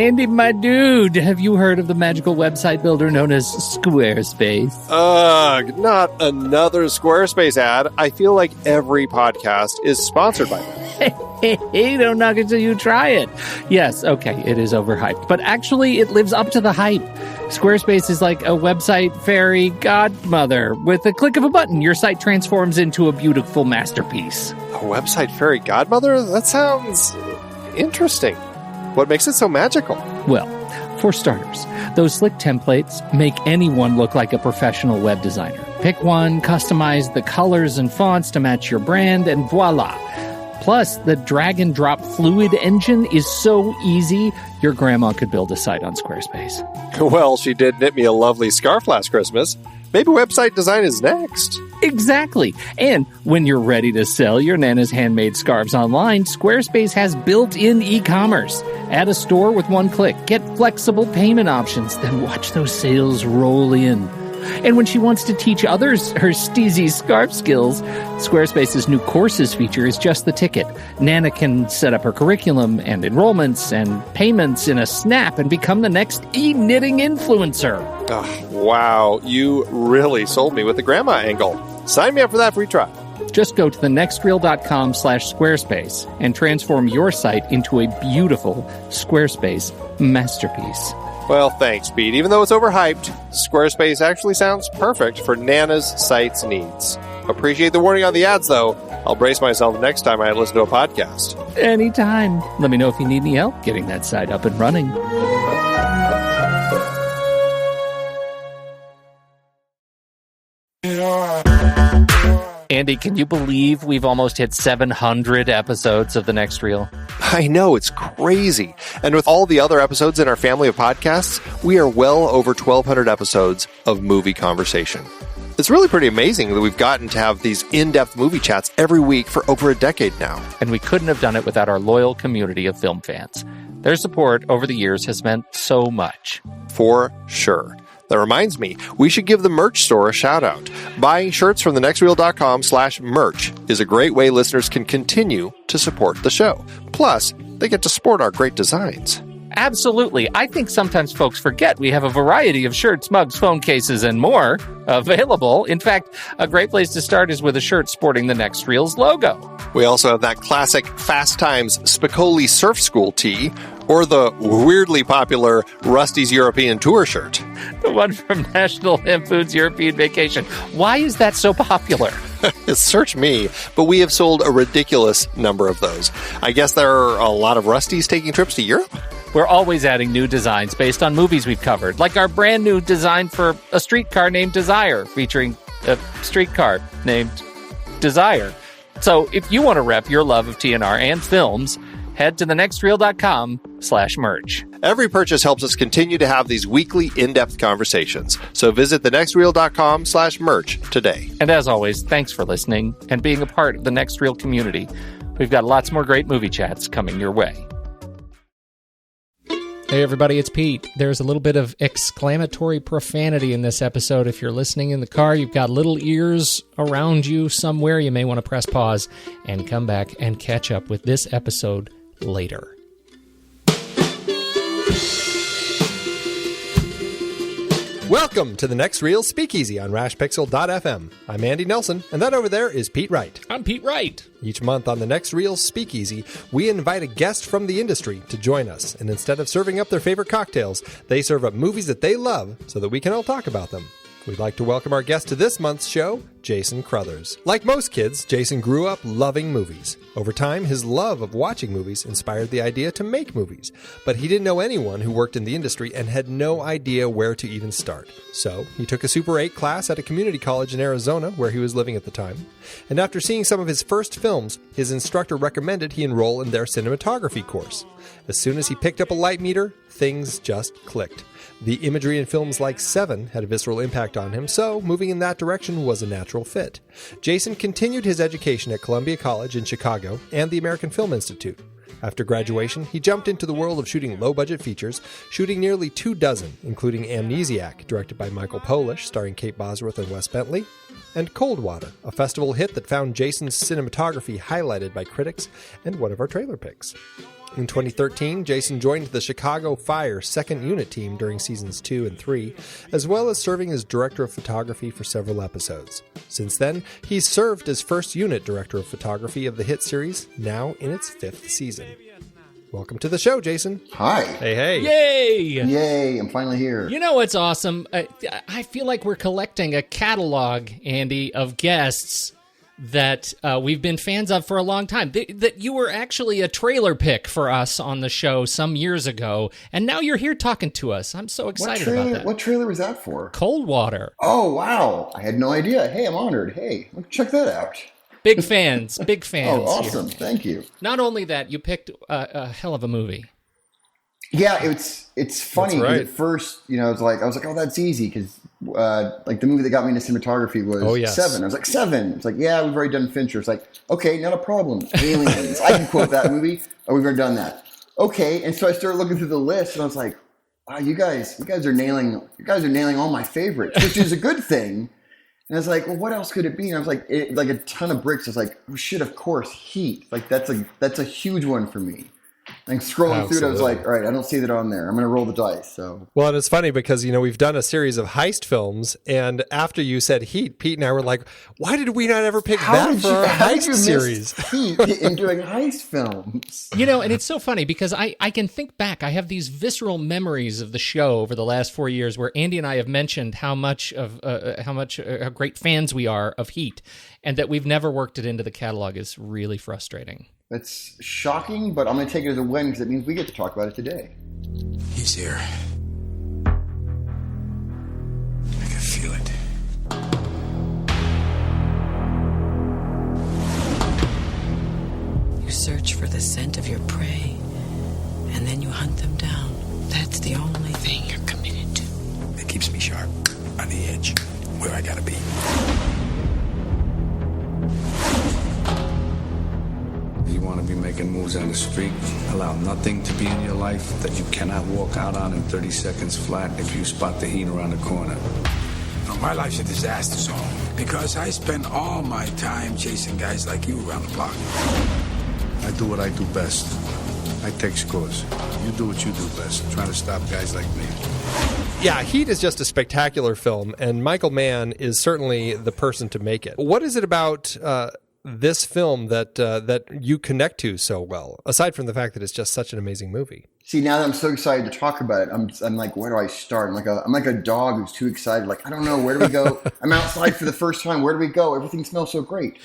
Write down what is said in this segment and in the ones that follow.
Andy, my dude, have you heard of the magical website builder known as Squarespace? Ugh, not another Squarespace ad. I feel like every podcast is sponsored by them. Hey, don't knock it till you try it. Yes, okay, it is overhyped, but actually it lives up to the hype. Squarespace is like a website fairy godmother. With a click of a button, your site transforms into a beautiful masterpiece. A website fairy godmother? That sounds interesting. What makes it so magical? Well, for starters, those slick templates make anyone look like a professional web designer. Pick one, customize the colors and fonts to match your brand, and voila. Plus, the drag-and-drop fluid engine is so easy, your grandma could build a site on Squarespace. Well, she did knit me a lovely scarf last Christmas. Maybe website design is next. Exactly. And when you're ready to sell your Nana's handmade scarves online, Squarespace has built-in e-commerce. Add a store with one click. Get flexible payment options. Then watch those sales roll in. And when she wants to teach others her steezy scarf skills, Squarespace's new courses feature is just the ticket. Nana can set up her curriculum and enrollments and payments in a snap and become the next e-knitting influencer. Oh, wow, you really sold me with the grandma angle. Sign me up for that free trial. Just go to thenextreel.com/Squarespace and transform your site into a beautiful Squarespace masterpiece. Well, thanks, Pete. Even though it's overhyped, Squarespace actually sounds perfect for Nana's site's needs. Appreciate the warning on the ads, though. I'll brace myself next time I listen to a podcast. Anytime. Let me know if you need any help getting that site up and running. Andy, can you believe we've almost hit 700 episodes of The Next Reel? I know, it's crazy. And with all the other episodes in our family of podcasts, we are well over 1,200 episodes of movie conversation. It's really pretty amazing that we've gotten to have these in-depth movie chats every week for over a decade now. And we couldn't have done it without our loyal community of film fans. Their support over the years has meant so much. For sure. That reminds me, we should give the merch store a shout out. Buying shirts from thenextreel.com/merch is a great way listeners can continue to support the show. Plus, they get to sport our great designs. Absolutely. I think sometimes folks forget we have a variety of shirts, mugs, phone cases, and more available. In fact, a great place to start is with a shirt sporting the Next Reel's logo. We also have that classic Fast Times Spicoli Surf School tee, or the weirdly popular Rusty's European Tour shirt. The one from National Lampoon's European Vacation. Why is that so popular? Search me, but we have sold a ridiculous number of those. I guess there are a lot of Rustys taking trips to Europe? We're always adding new designs based on movies we've covered, like our brand new design for a streetcar named Desire, featuring a streetcar named Desire. So if you want to rep your love of TNR and films, head to thenextreel.com/merch. Every purchase helps us continue to have these weekly in-depth conversations. So visit thenextreel.com/merch today. And as always, thanks for listening and being a part of the Next Reel community. We've got lots more great movie chats coming your way. Hey everybody, it's Pete. There's a little bit of exclamatory profanity in this episode. If you're listening in the car, you've got little ears around you somewhere, you may want to press pause and come back and catch up with this episode later. Welcome to the Next Reel Speakeasy on rashpixel.fm. I'm Andy Nelson, and that over there is Pete Wright. I'm Pete Wright. Each month on the Next Reel Speakeasy, we invite a guest from the industry to join us, and instead of serving up their favorite cocktails, they serve up movies that they love so that we can all talk about them. We'd like to welcome our guest to this month's show, Jayson Crothers. Like most kids, Jayson grew up loving movies. Over time, his love of watching movies inspired the idea to make movies. But he didn't know anyone who worked in the industry and had no idea where to even start. So, he took a Super 8 class at a community college in Arizona, where he was living at the time. And after seeing some of his first films, his instructor recommended he enroll in their cinematography course. As soon as he picked up a light meter, things just clicked. The imagery in films like Seven had a visceral impact on him, so moving in that direction was a natural fit. Jayson continued his education at Columbia College in Chicago and the American Film Institute. After graduation, he jumped into the world of shooting low-budget features, shooting nearly 24, including Amnesiac, directed by Michael Polish, starring Kate Bosworth and Wes Bentley, and Cold Water, a festival hit that found Jayson's cinematography highlighted by critics and one of our trailer picks. In 2013, Jayson joined the Chicago Fire second unit team during seasons 2 and 3, as well as serving as director of photography for several episodes. Since then, he's served as first unit director of photography of the hit series, now in its 5th season. Welcome to the show, Jayson. Hi. Hey. Yay! Yay, I'm finally here. You know what's awesome? I feel like we're collecting a catalog, Andy, of guests that we've been fans of for a long time. That you were actually a trailer pick for us on the show some years ago, and now you're here talking to us. I'm so excited about that. What trailer was that for? Cold Water. Oh, wow. I had no idea. Hey, I'm honored. Hey, check that out. Big fans. Oh, awesome. Here. Thank you. Not only that, you picked a hell of a movie. Yeah, it's funny. That's right. At first, I was like, oh, that's easy because like the movie that got me into cinematography was Seven. I was like, Seven. It's like, yeah, we've already done Fincher. It's like, okay, not a problem. Aliens. I can quote that movie. Oh, we've already done that. Okay, and so I started looking through the list, and I was like, wow, you guys are nailing all my favorites, which is a good thing. And I was like, well, what else could it be? And I was like, like a ton of bricks. I was like, oh shit, of course, Heat. Like that's a huge one for me. And scrolling through it, I was like, all right, I don't see that on there. I'm going to roll the dice. So, well, and it's funny because, we've done a series of heist films, and after you said Heat, Pete and I were like, why did we not ever pick that for our heist series? Heat in doing heist films. And it's so funny because I can think back. I have these visceral memories of the show over the last 4 years where Andy and I have mentioned how great fans we are of Heat, and that we've never worked it into the catalog is really frustrating. That's shocking, but I'm going to take it as a win because it means we get to talk about it today. He's here. I can feel it. You search for the scent of your prey, and then you hunt them down. That's the only thing you're committed to. It keeps me sharp, on the edge, where I gotta be. You want to be making moves on the street, allow nothing to be in your life that you cannot walk out on in 30 seconds flat if you spot the heat around the corner. No, my life's a disaster zone because I spend all my time chasing guys like you around the block. I do what I do best. I take scores. You do what you do best, trying to stop guys like me. Yeah, Heat is just a spectacular film, and Michael Mann is certainly the person to make it. What is it about this film that you connect to so well, aside from the fact that it's just such an amazing movie? See, now that I'm so excited to talk about it, I'm like, where do I start? I'm like a dog who's too excited. Like, I don't know, where do we go? I'm outside for the first time. Where do we go? Everything smells so great.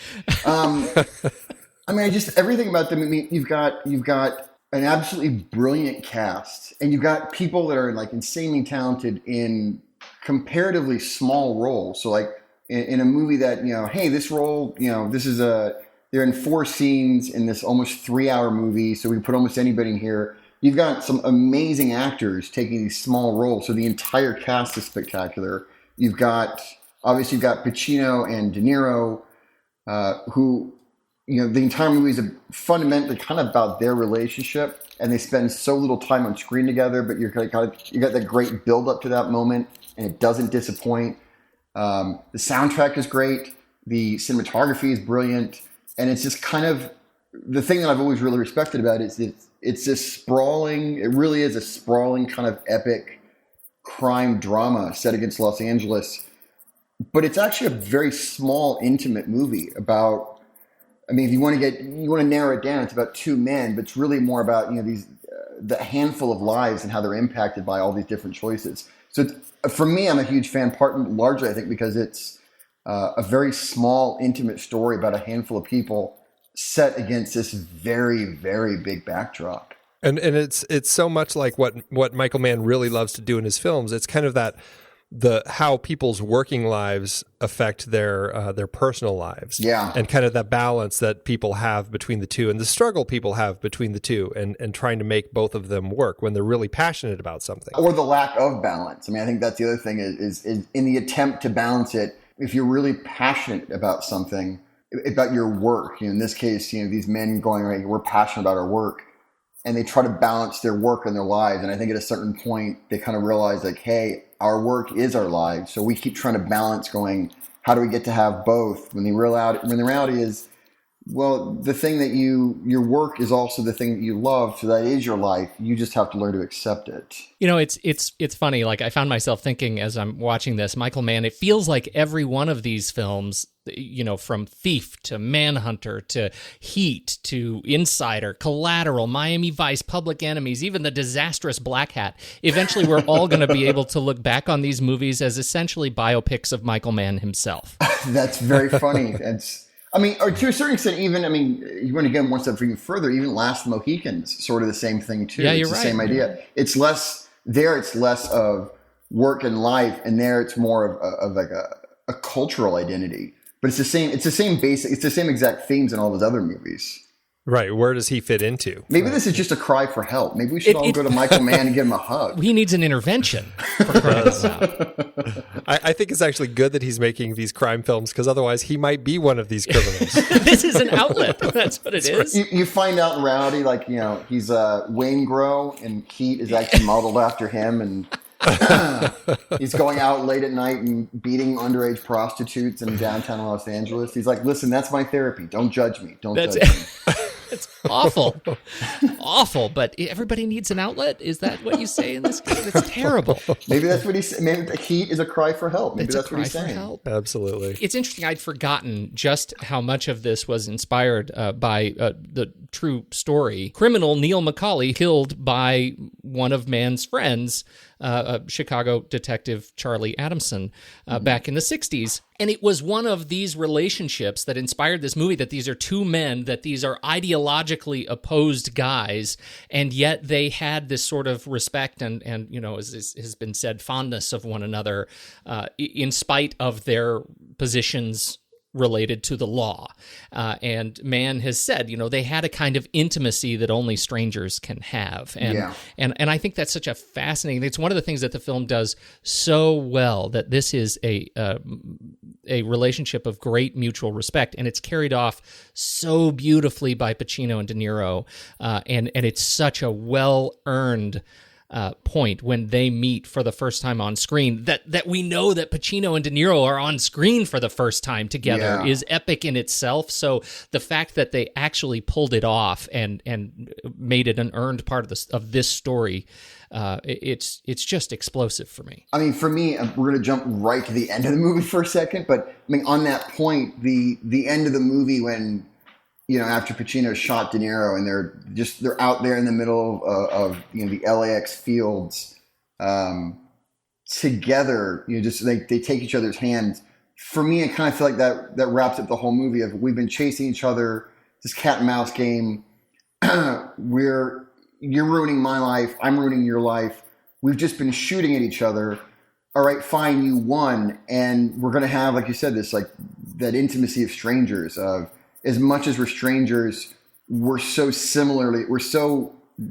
Everything about them. I mean, you've got an absolutely brilliant cast, and you've got people that are like insanely talented in comparatively small roles. So like in a movie that, hey, this role, they're in 4 scenes in this almost 3-hour movie. So we put almost anybody in here. You've got some amazing actors taking these small roles. So the entire cast is spectacular. You've got Pacino and De Niro, who, the entire movie is fundamentally kind of about their relationship, and they spend so little time on screen together, but you got that great build up to that moment, and it doesn't disappoint. The soundtrack is great. The cinematography is brilliant. And it's just kind of the thing that I've always really respected about it is it's this sprawling, it really is a sprawling kind of epic crime drama set against Los Angeles. But it's actually a very small, intimate movie about, if you want to narrow it down, it's about 2 men, but it's really more about, the handful of lives and how they're impacted by all these different choices. So for me, I'm a huge fan, largely I think because it's a very small, intimate story about a handful of people set against this very, very big backdrop. And it's so much like what Michael Mann really loves to do in his films. It's kind of how people's working lives affect their personal lives. Yeah. And kind of that balance that people have between the two, and the struggle people have between the two, and trying to make both of them work when they're really passionate about something. Or the lack of balance. I think that's the other thing is in the attempt to balance it, if you're really passionate about something, about your work, in this case, these men going, right, we're passionate about our work, and they try to balance their work and their lives. And I think at a certain point, they kind of realize like, hey, our work is our lives. So we keep trying to balance going, how do we get to have both? When the reality is well, the thing that your work is also the thing that you love, so that is your life. You just have to learn to accept it. It's funny. Like, I found myself thinking as I'm watching this, Michael Mann, it feels like every one of these films, from Thief to Manhunter to Heat to Insider, Collateral, Miami Vice, Public Enemies, even the disastrous Black Hat, eventually we're all going to be able to look back on these movies as essentially biopics of Michael Mann himself. That's very funny. Or to a certain extent, even, you want to get one step even further, even Last Mohicans, sort of the same thing too. Yeah, it's you're the right. same idea. It's less of work and life, and there it's more of like a cultural identity. But it's the same exact themes in all those other movies. Right. Where does he fit into? Maybe this is just a cry for help. Maybe we should all go to Michael Mann and give him a hug. He needs an intervention. For crying out. I think it's actually good that he's making these crime films, because otherwise he might be one of these criminals. This is an outlet. That's what it is. You find out in reality, he's Wayne Grow, and Heat is actually modeled after him, and he's going out late at night and beating underage prostitutes in downtown Los Angeles. He's like, listen, that's my therapy. Don't judge me. Don't judge me. It's awful. Awful, but everybody needs an outlet? Is that what you say in this case? It's terrible. Maybe that's what he's saying. Maybe the Heat is a cry for help. Maybe that's what he's saying. Help. Absolutely. It's interesting. I'd forgotten just how much of this was inspired by the true story. Criminal Neil McCauley killed by one of Mann's friends, Chicago detective Charlie Adamson, back in the 60s. And it was one of these relationships that inspired this movie, that these are two men, that these are ideologically opposed guys, and yet they had this sort of respect and as has been said, fondness of one another in spite of their positions related to the law. And Mann has said, they had a kind of intimacy that only strangers can have. And I think that's such a fascinating, it's one of the things that the film does so well, that this is a relationship of great mutual respect, and it's carried off so beautifully by Pacino and De Niro. And it's such a well-earned point when they meet for the first time on screen, that we know that Pacino and De Niro are on screen for the first time together is epic in itself. So the fact that they actually pulled it off and made it an earned part of this story, it's just explosive for me. For me, we're going to jump right to the end of the movie for a second, but on that point, the end of the movie when, after Pacino shot De Niro and they're out there in the middle of the LAX fields together, they take each other's hands. For me, I kind of feel like that wraps up the whole movie of we've been chasing each other, this cat and mouse game. You're ruining my life, I'm ruining your life. We've just been shooting at each other. All right, fine, you won, and we're gonna have, like you said, this that intimacy of strangers. Of as much as we're strangers, we're so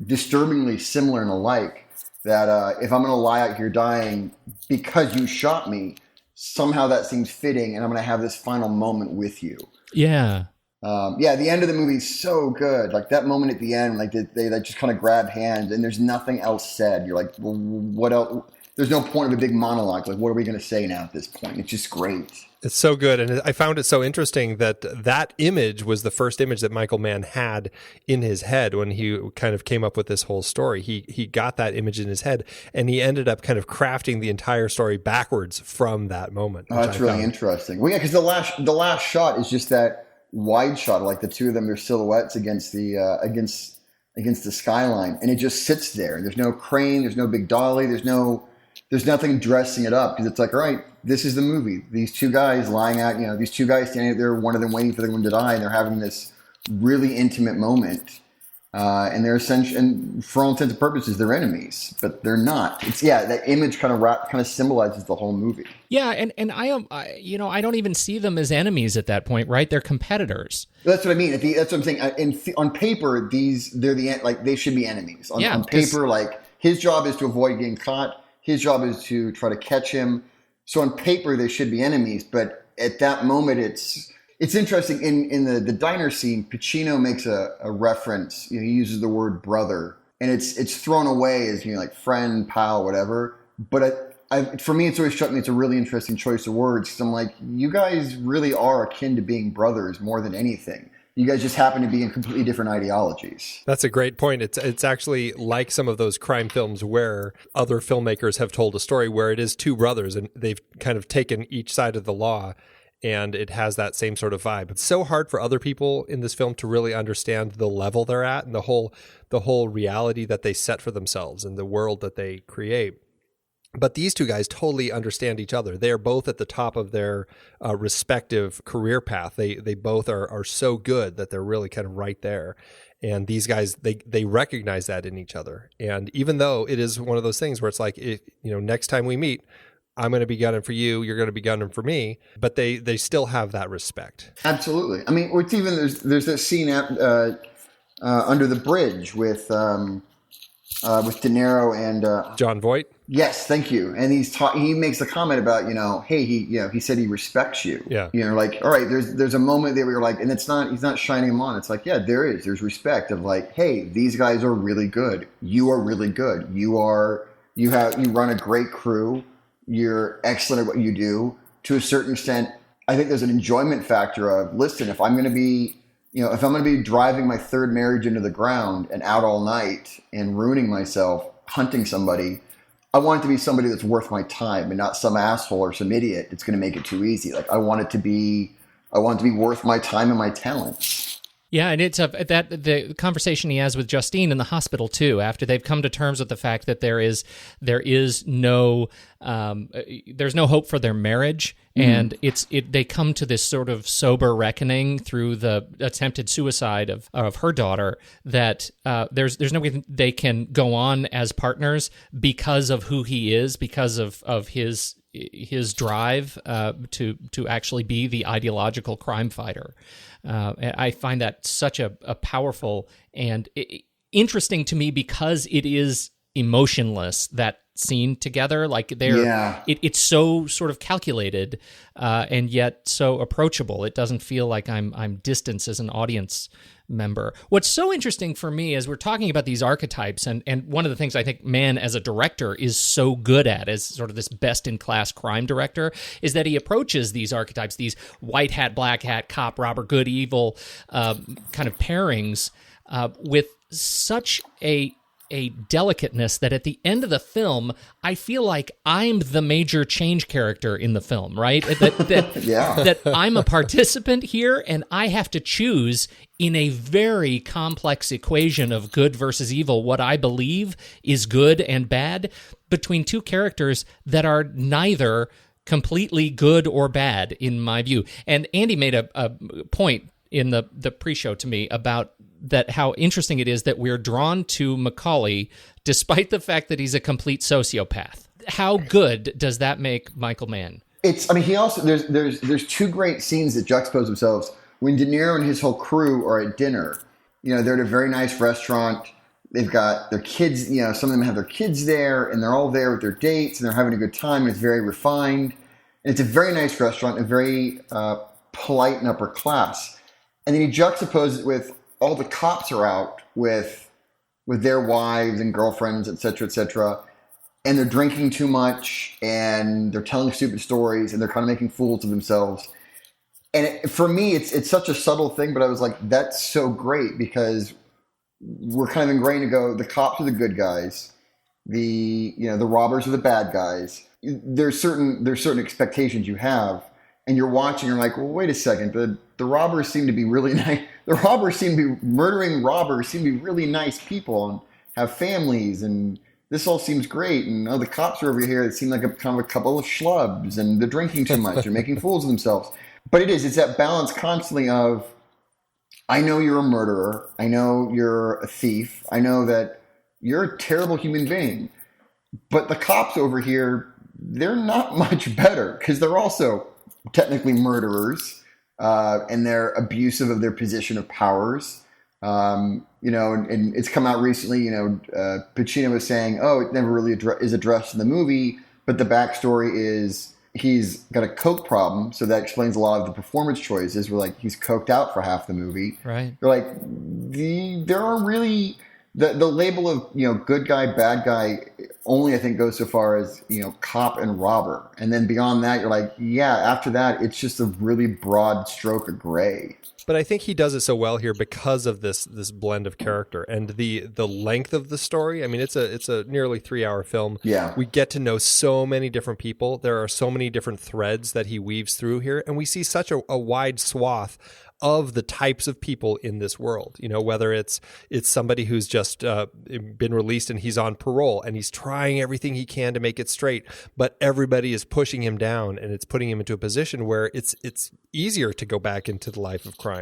disturbingly similar and alike that if I'm going to lie out here dying because you shot me, somehow that seems fitting, and I'm going to have this final moment with you. Yeah. The end of the movie is so good. Like that moment at the end, they just kind of grab hands, and there's nothing else said. You're like, well, what else? There's no point of a big monologue. Like, what are we going to say now at this point? It's just great. It's so good. And I found it so interesting that image was the first image that Michael Mann had in his head when he kind of came up with this whole story. He got that image in his head, and he ended up kind of crafting the entire story backwards from that moment. Oh, that's really interesting. Well, yeah, because the last shot is just that wide shot, like the two of them, their silhouettes against the skyline, and it just sits there. There's no crane, there's no big dolly, there's nothing dressing it up, because it's like, all right, this is the movie. These two guys lying out, these two guys standing there, one of them waiting for the one to die, and they're having this really intimate moment. And they're essentially, and for all intents and purposes, they're enemies, but they're not. That image kind of symbolizes the whole movie. Yeah, and I don't even see them as enemies at that point, right? They're competitors. That's what I mean. That's what I'm saying. On paper, they should be enemies. On paper, his job is to avoid getting caught. His job is to try to catch him. So on paper, they should be enemies. But at that moment, it's interesting. In the diner scene, Pacino makes a reference. He uses the word brother. And it's thrown away as friend, pal, whatever. But for me, it's always struck me it's a really interesting choice of words. Because I'm like, you guys really are akin to being brothers more than anything. You guys just happen to be in completely different ideologies. That's a great point. It's actually like some of those crime films where other filmmakers have told a story where it is two brothers and they've kind of taken each side of the law, and it has that same sort of vibe. It's so hard for other people in this film to really understand the level they're at and the whole reality that they set for themselves and the world that they create. But these two guys totally understand each other. They are both at the top of their respective career path. They both are so good that they're really kind of right there. And these guys, they recognize that in each other. And even though it is one of those things where it's like, next time we meet, I'm going to be gunning for you, you're going to be gunning for me, but they still have that respect. Absolutely. I mean, it's even there's that scene under the bridge with De Niro and John Voight. Yes, thank you. And he makes a comment about, hey, he said he respects you. Yeah. Like, all right, there's a moment there where you're like, and he's not shining him on. It's like, yeah, there's respect of like, hey, these guys are really good. You are really good. You run a great crew. You're excellent at what you do. To a certain extent, I think there's an enjoyment factor of, listen, if I'm going to be driving my third marriage into the ground and out all night and ruining myself, hunting somebody, I want it to be somebody that's worth my time and not some asshole or some idiot that's going to make it too easy. Like I want it to be worth my time and my talents. Yeah, and it's the conversation he has with Justine in the hospital too. After they've come to terms with the fact that there's no hope for their marriage, and they come to this sort of sober reckoning through the attempted suicide of her daughter, that there's no way they can go on as partners because of who he is, because of his drive to actually be the ideological crime fighter. I find that such a powerful and interesting to me because it is emotionless, that scene together. Like it's so sort of calculated and yet so approachable. It doesn't feel like I'm distanced as an audience member. What's so interesting for me as we're talking about these archetypes, and one of the things I think Mann as a director is so good at, as sort of this best-in-class crime director, is that he approaches these archetypes, these white hat, black hat, cop, robber, good, evil kind of pairings with such a delicateness that at the end of the film, I feel like I'm the major change character in the film, right? That I'm a participant here, and I have to choose in a very complex equation of good versus evil what I believe is good and bad between two characters that are neither completely good or bad in my view. And Andy made a point in the pre-show to me about that, how interesting it is that we're drawn to Macaulay despite the fact that he's a complete sociopath. How good does that make Michael Mann? He also, there's two great scenes that juxtapose themselves. When De Niro and his whole crew are at dinner, they're at a very nice restaurant. They've got their kids, some of them have their kids there, and they're all there with their dates, and they're having a good time, and it's very refined. And it's a very nice restaurant, and very polite and upper class. And then he juxtaposes it with all the cops are out with their wives and girlfriends, et cetera, and they're drinking too much, and they're telling stupid stories, and they're kind of making fools of themselves. And for me, it's such a subtle thing, but I was like, that's so great, because we're kind of ingrained to go, the cops are the good guys, the robbers are the bad guys. There's certain expectations you have, and you're watching, you're like, well, wait a second, the robbers seem to be really nice. The robbers seem to be murdering robbers, seem to be really nice people and have families, and this all seems great. And the cops are over here. They seem like a couple of schlubs, and they're drinking too much. They're making fools of themselves. But it's that balance constantly of, I know you're a murderer. I know you're a thief. I know that you're a terrible human being. But the cops over here, they're not much better, because they're also technically murderers. And they're abusive of their position of powers. And it's come out recently, Pacino was saying, it never really is addressed in the movie, but the backstory is he's got a coke problem, so that explains a lot of the performance choices. We're like, he's coked out for half the movie. Right. They're like, there are really, the label of, good guy, bad guy only, I think, goes so far as, cop and robber. And then beyond that, you're like, yeah, after that, it's just a really broad stroke of gray. But I think he does it so well here because of this blend of character and the length of the story. I mean, it's a nearly 3-hour film. Yeah. We get to know so many different people. There are so many different threads that he weaves through here, and we see such a wide swath of the types of people in this world, whether it's somebody who's just been released and he's on parole and he's trying everything he can to make it straight, but everybody is pushing him down and it's putting him into a position where it's easier to go back into the life of crime.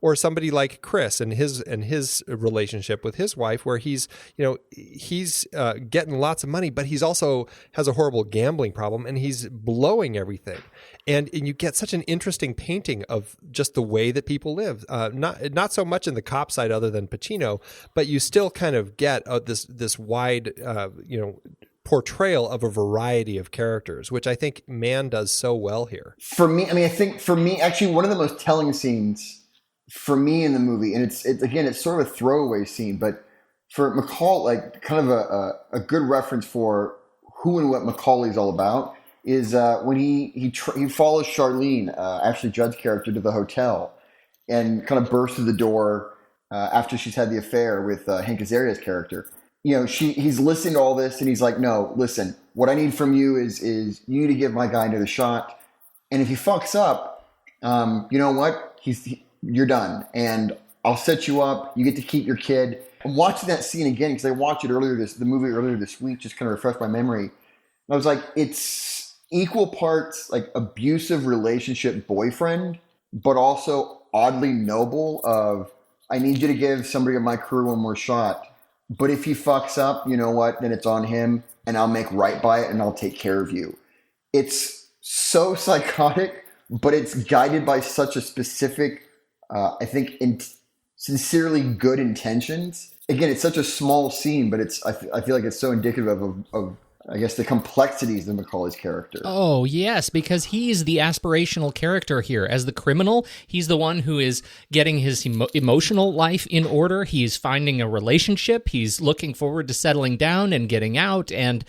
Or somebody like Chris and his relationship with his wife, where he's getting lots of money, but he's also has a horrible gambling problem and he's blowing everything. And you get such an interesting painting of just the way that people live. Not so much in the cop side other than Pacino, but you still kind of get this wide, portrayal of a variety of characters, which I think Mann does so well here. For me, actually, one of the most telling scenes for me in the movie, and it's sort of a throwaway scene, but for McCall, like kind of a good reference for who and what Macaulay's all about, is when he follows Charlene, Ashley Judd's character, to the hotel and kind of bursts through the door after she's had the affair with Hank Azaria's character. He's listening to all this and he's like, no, listen, what I need from you is you need to give my guy another shot. And if he fucks up, you know what? You're done. And I'll set you up. You get to keep your kid. I'm watching that scene again because I watched it the movie earlier this week, just kind of refreshed my memory. And I was like, it's equal parts like abusive relationship boyfriend, but also oddly noble of, I need you to give somebody in my crew one more shot. But if he fucks up, you know what? Then it's on him and I'll make right by it and I'll take care of you. It's so psychotic, but it's guided by such a specific, I think, sincerely good intentions. Again, it's such a small scene, but I feel like it's so indicative of I guess, the complexities of Macaulay's character. Oh, yes, because he's the aspirational character here. As the criminal, he's the one who is getting his emotional life in order. He's finding a relationship. He's looking forward to settling down and getting out. And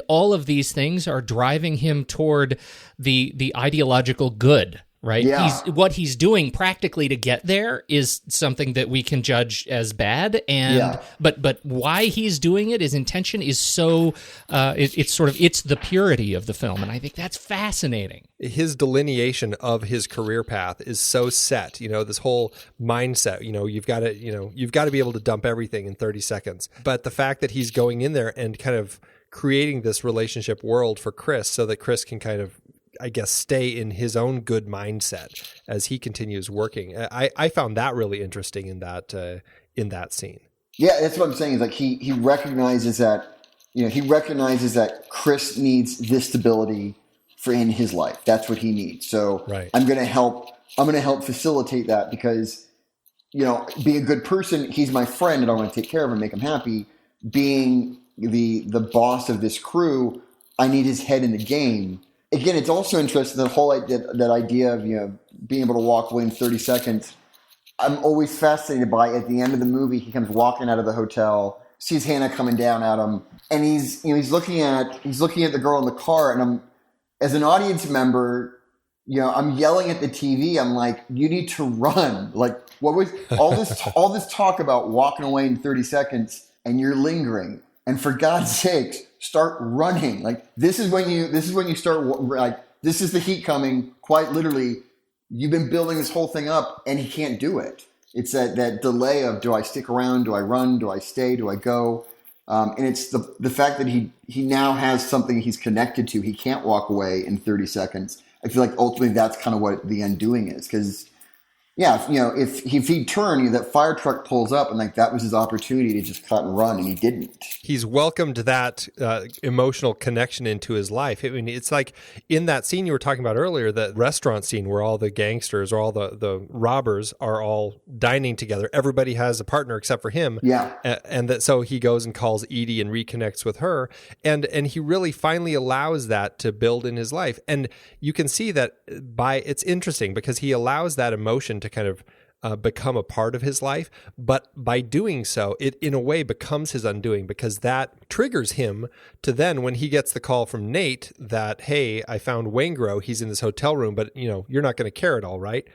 all of these things are driving him toward the ideological good. Right? Yeah. What he's doing practically to get there is something that we can judge as bad, but why he's doing it, his intention is so it's the purity of the film, and I think that's fascinating. His delineation of his career path is so set. This whole mindset. You've got to be able to dump everything in 30 seconds. But the fact that he's going in there and kind of creating this relationship world for Chris, so that Chris can kind of, I guess, stay in his own good mindset as he continues working. I found that really interesting in that scene. Yeah, that's what I'm saying. Is like he recognizes that that Chris needs this stability in his life. That's what he needs. So right. I'm going to help facilitate that because being a good person, he's my friend, and I want to take care of him, make him happy. Being the boss of this crew, I need his head in the game. Again, it's also interesting, the whole that idea of being able to walk away in 30 seconds. I'm always fascinated by, at the end of the movie, he comes walking out of the hotel, sees Hannah coming down at him, and he's looking at the girl in the car, and I'm, as an audience member, I'm yelling at the TV. I'm like, you need to run. Like, what was all this talk about walking away in 30 seconds, and you're lingering. And for God's sakes, start running. Like, this is when you start, like, this is the heat coming, quite literally. You've been building this whole thing up and he can't do it. It's that delay of, do I stick around? Do I run? Do I stay? Do I go? And it's the fact that he now has something he's connected to. He can't walk away in 30 seconds. I feel like ultimately that's kind of what the undoing is. Because, yeah, if he'd turn, that fire truck pulls up, and like that was his opportunity to just cut and run, and he didn't. He's welcomed that emotional connection into his life. I mean, it's like in that scene you were talking about earlier, that restaurant scene where all the gangsters or all the robbers are all dining together. Everybody has a partner except for him. Yeah, and so he goes and calls Edie and reconnects with her, and he really finally allows that to build in his life. And you can see that it's interesting because he allows that emotion to kind of become a part of his life. But by doing so, it in a way becomes his undoing, because that triggers him to then, when he gets the call from Nate that, hey, I found Waingro, he's in this hotel room, but you're not going to care at all, right?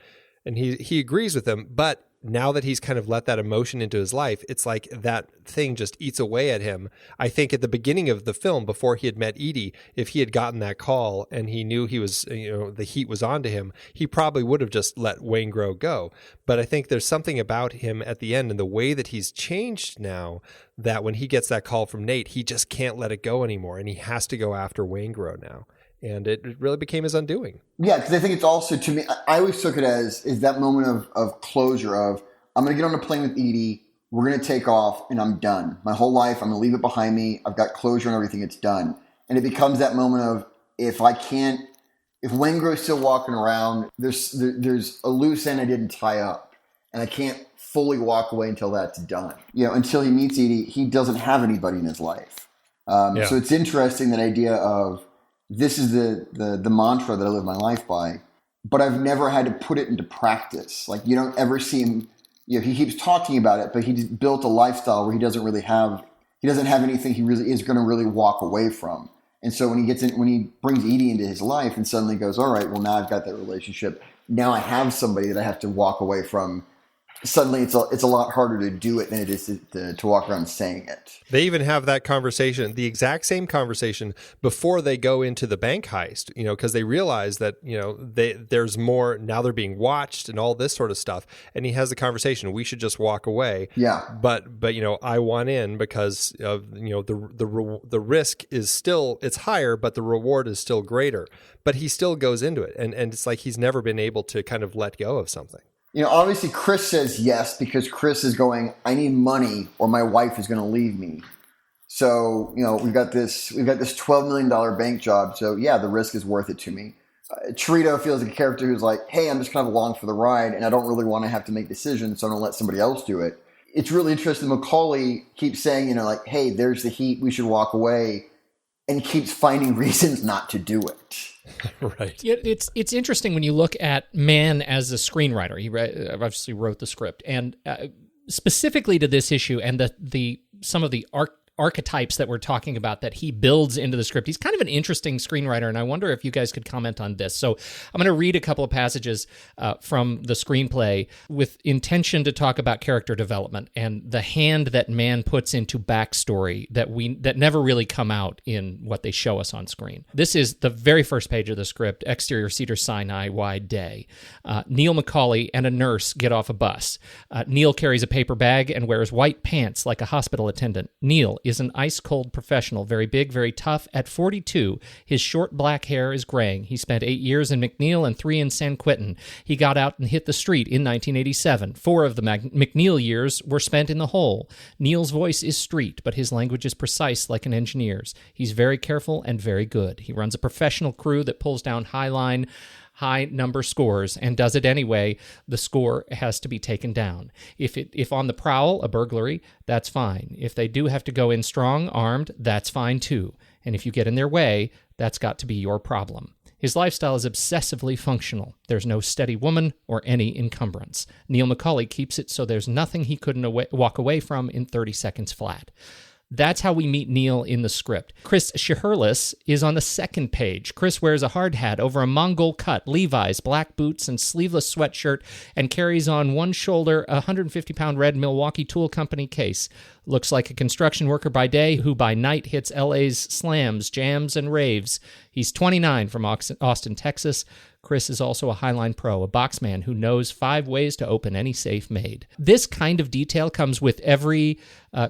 And he agrees with him. But now that he's kind of let that emotion into his life, it's like that thing just eats away at him. I think at the beginning of the film, before he had met Edie, if he had gotten that call and he knew he was, the heat was on to him, he probably would have just let Waingro go. But I think there's something about him at the end and the way that he's changed now, that when he gets that call from Nate, he just can't let it go anymore. And he has to go after Waingro now. And it really became his undoing. Yeah, because I think it's also, to me, I always took it as is that moment of closure of, I'm going to get on a plane with Edie, we're going to take off, and I'm done. My whole life, I'm going to leave it behind me. I've got closure and everything, it's done. And it becomes that moment of, if Waingro's still walking around, there's a loose end I didn't tie up. And I can't fully walk away until that's done. Until he meets Edie, he doesn't have anybody in his life. So it's interesting, that idea of, this is the mantra that I live my life by, but I've never had to put it into practice. Like, you don't ever see him, he keeps talking about it, but he built a lifestyle where he doesn't have anything he really is going to really walk away from. And so when he brings Edie into his life and suddenly goes, all right, well, now I've got that relationship. Now I have somebody that I have to walk away from. Suddenly it's a lot harder to do it than it is to walk around saying it. They even have that conversation, the exact same conversation, before they go into the bank heist, because they realize that, there's more, now they're being watched and all this sort of stuff. And he has the conversation, we should just walk away. Yeah. But I want in because of, the risk is still, it's higher, but the reward is still greater. But he still goes into it. And it's like he's never been able to kind of let go of something. Obviously Chris says yes because Chris is going, I need money or my wife is going to leave me. So, we've got this $12 million bank job. So yeah, the risk is worth it to me. Torito feels like a character who's like, hey, I'm just kind of along for the ride and I don't really want to have to make decisions. So I'm going to let somebody else do it. It's really interesting. Macaulay keeps saying, like, hey, there's the heat. We should walk away, and keeps finding reasons not to do it. Right. It's interesting when you look at Mann as a screenwriter. He obviously wrote the script, and specifically to this issue and some of the archetypes that we're talking about that he builds into the script. He's kind of an interesting screenwriter, and I wonder if you guys could comment on this. So I'm going to read a couple of passages from the screenplay with intention to talk about character development and the hand that Mann puts into backstory that never really come out in what they show us on screen. This is the very first page of the script, exterior Cedars-Sinai, wide day. Neil Macaulay and a nurse get off a bus. Neil carries a paper bag and wears white pants like a hospital attendant. Neil is an ice-cold professional, very big, very tough. At 42, his short black hair is graying. He spent 8 years in McNeil and 3 in San Quentin. He got out and hit the street in 1987. 4 of the McNeil years were spent in the hole. Neil's voice is street, but his language is precise like an engineer's. He's very careful and very good. He runs a professional crew that pulls down high number scores and does it anyway. The score has to be taken down. If on the prowl, a burglary, that's fine. If they do have to go in strong, armed, that's fine too. And if you get in their way, that's got to be your problem. His lifestyle is obsessively functional. There's no steady woman or any encumbrance. Neil Macaulay keeps it so there's nothing he couldn't walk away from in 30 seconds flat. That's how we meet Neil in the script. Chris Shiherlis is on the second page. Chris wears a hard hat over a Mongol cut, Levi's, black boots, and sleeveless sweatshirt, and carries on one shoulder a 150-pound red Milwaukee Tool Company case. Looks like a construction worker by day who by night hits LA's slams, jams, and raves. He's 29 from Austin, Texas. Chris is also a Highline pro, a boxman who knows 5 ways to open any safe made. This kind of detail comes with every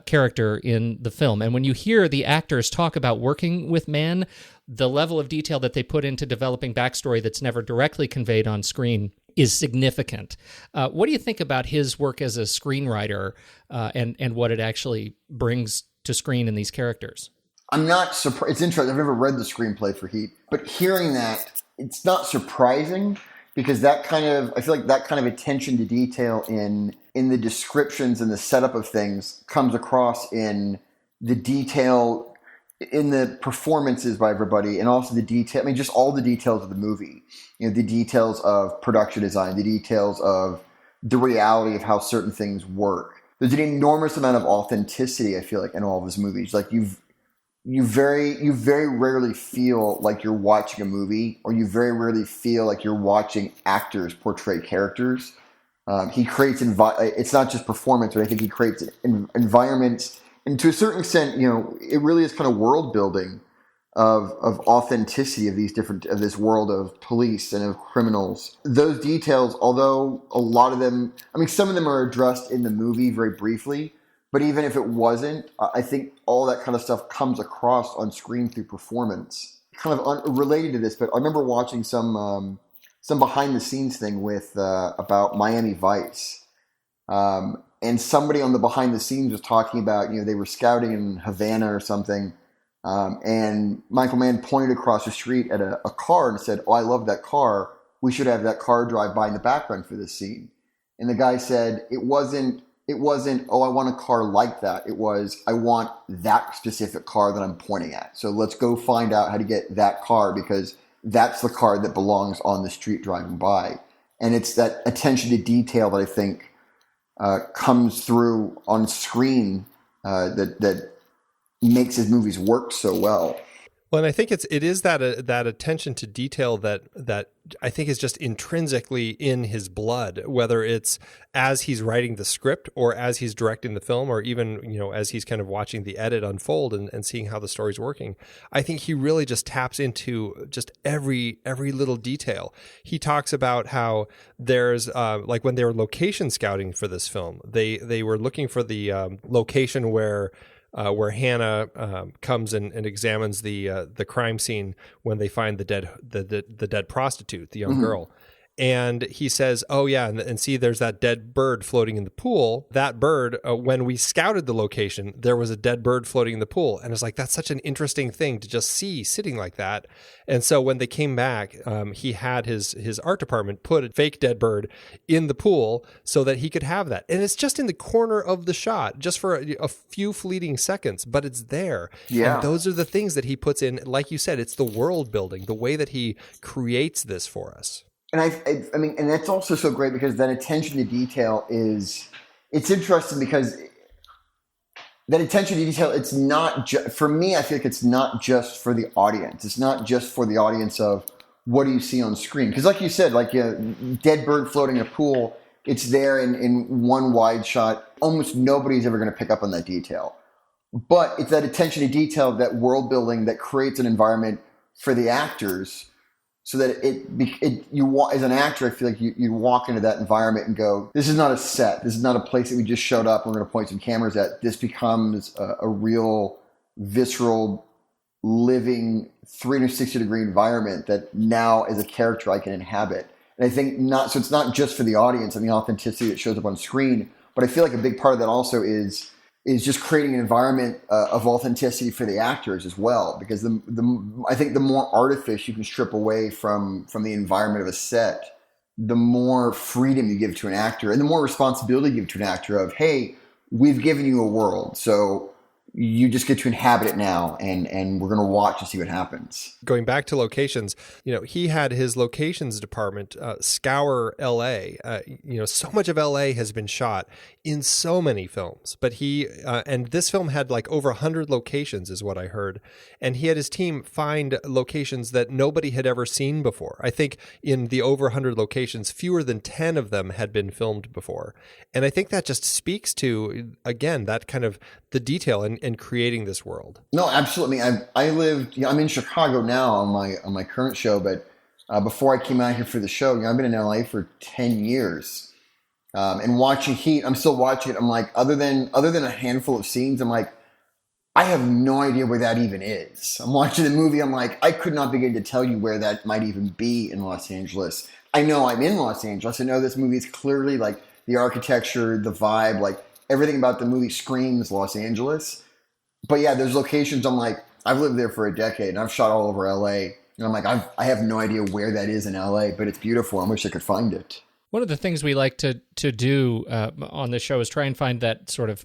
character in the film. And when you hear the actors talk about working with Mann, the level of detail that they put into developing backstory that's never directly conveyed on screen is significant. What do you think about his work as a screenwriter and what it actually brings to screen in these characters? I'm not surprised. It's interesting. I've never read the screenplay for Heat, but hearing that, it's not surprising because I feel like that kind of attention to detail in the descriptions and the setup of things comes across in the detail, in the performances by everybody, and also the detail. I mean, just all the details of the movie. The details of production design, the details of the reality of how certain things work. There's an enormous amount of authenticity, I feel like, in all of his movies. Like you very rarely feel like you're watching a movie, or you very rarely feel like you're watching actors portray characters. He creates it's not just performance, but I think he creates environments, and to a certain extent, it really is kind of world building of authenticity of this world of police and of criminals. Those details, although a lot of them, some of them are addressed in the movie very briefly, but even if it wasn't, I think all that kind of stuff comes across on screen through performance. Kind of unrelated to this, but I remember watching some behind the scenes thing with about Miami Vice, and somebody on the behind the scenes was talking about they were scouting in Havana or something, and Michael Mann pointed across the street at a car and said, "Oh, I love that car. We should have that car drive by in the background for this scene." And the guy said, "It wasn't, oh, I want a car like that. It was, I want that specific car that I'm pointing at. So let's go find out how to get that car, because that's the car that belongs on the street driving by." And it's that attention to detail that I think comes through on screen that makes his movies work so well. Well, and I think it is that attention to detail that I think is just intrinsically in his blood, whether it's as he's writing the script or as he's directing the film, or even as he's kind of watching the edit unfold and seeing how the story's working. I think he really just taps into just every little detail. He talks about how there's like when they were location scouting for this film, they were looking for the location where Hannah comes and examines the crime scene when they find the dead prostitute, the young girl. And he says, "Oh yeah, and see, there's that dead bird floating in the pool. That bird, when we scouted the location, there was a dead bird floating in the pool." And it's like, that's such an interesting thing to just see sitting like that. And so when they came back, he had his art department put a fake dead bird in the pool so that he could have that. And it's just in the corner of the shot, just for a few fleeting seconds, but it's there. Yeah. And those are the things that he puts in. Like you said, it's the world building, the way that he creates this for us. And and that's also so great, because that attention to detail it's interesting, because that attention to detail, it's not for me, I feel like it's not just for the audience. It's not just for the audience of what do you see on screen? Because like you said, like a dead bird floating in a pool, it's there in one wide shot. Almost nobody's ever going to pick up on that detail. But it's that attention to detail, that world building that creates an environment for the actors, so that as an actor, I feel like you walk into that environment and go, this is not a set. This is not a place that we just showed up and we're going to point some cameras at. This becomes a real, visceral, living 360-degree environment that now, as a character, I can inhabit. And I think so it's not just for the audience and the authenticity that shows up on screen, but I feel like a big part of that also is just creating an environment of authenticity for the actors as well, because I think the more artifice you can strip away from the environment of a set, the more freedom you give to an actor, and the more responsibility you give to an actor of, hey, we've given you a world, so you just get to inhabit it now, and we're going to watch and see what happens. Going back to locations, he had his locations department scour LA. So much of LA has been shot in so many films, but and this film had like over 100 locations is what I heard. And he had his team find locations that nobody had ever seen before. I think in the over 100 locations, fewer than 10 of them had been filmed before. And I think that just speaks to, again, that kind of the detail in creating this world. No, absolutely. I'm in Chicago now on my current show, but before I came out here for the show, I've been in LA for 10 years. And watching Heat, I'm still watching it. I'm like, other than a handful of scenes, I'm like, I have no idea where that even is. I'm watching the movie. I'm like, I could not begin to tell you where that might even be in Los Angeles. I know I'm in Los Angeles. I know this movie is clearly like the architecture, the vibe, like everything about the movie screams Los Angeles. But yeah, there's locations I'm like, I've lived there for a decade and I've shot all over LA. And I'm like, I have no idea where that is in LA, but it's beautiful. I wish I could find it. One of the things we like to do on the show is try and find that sort of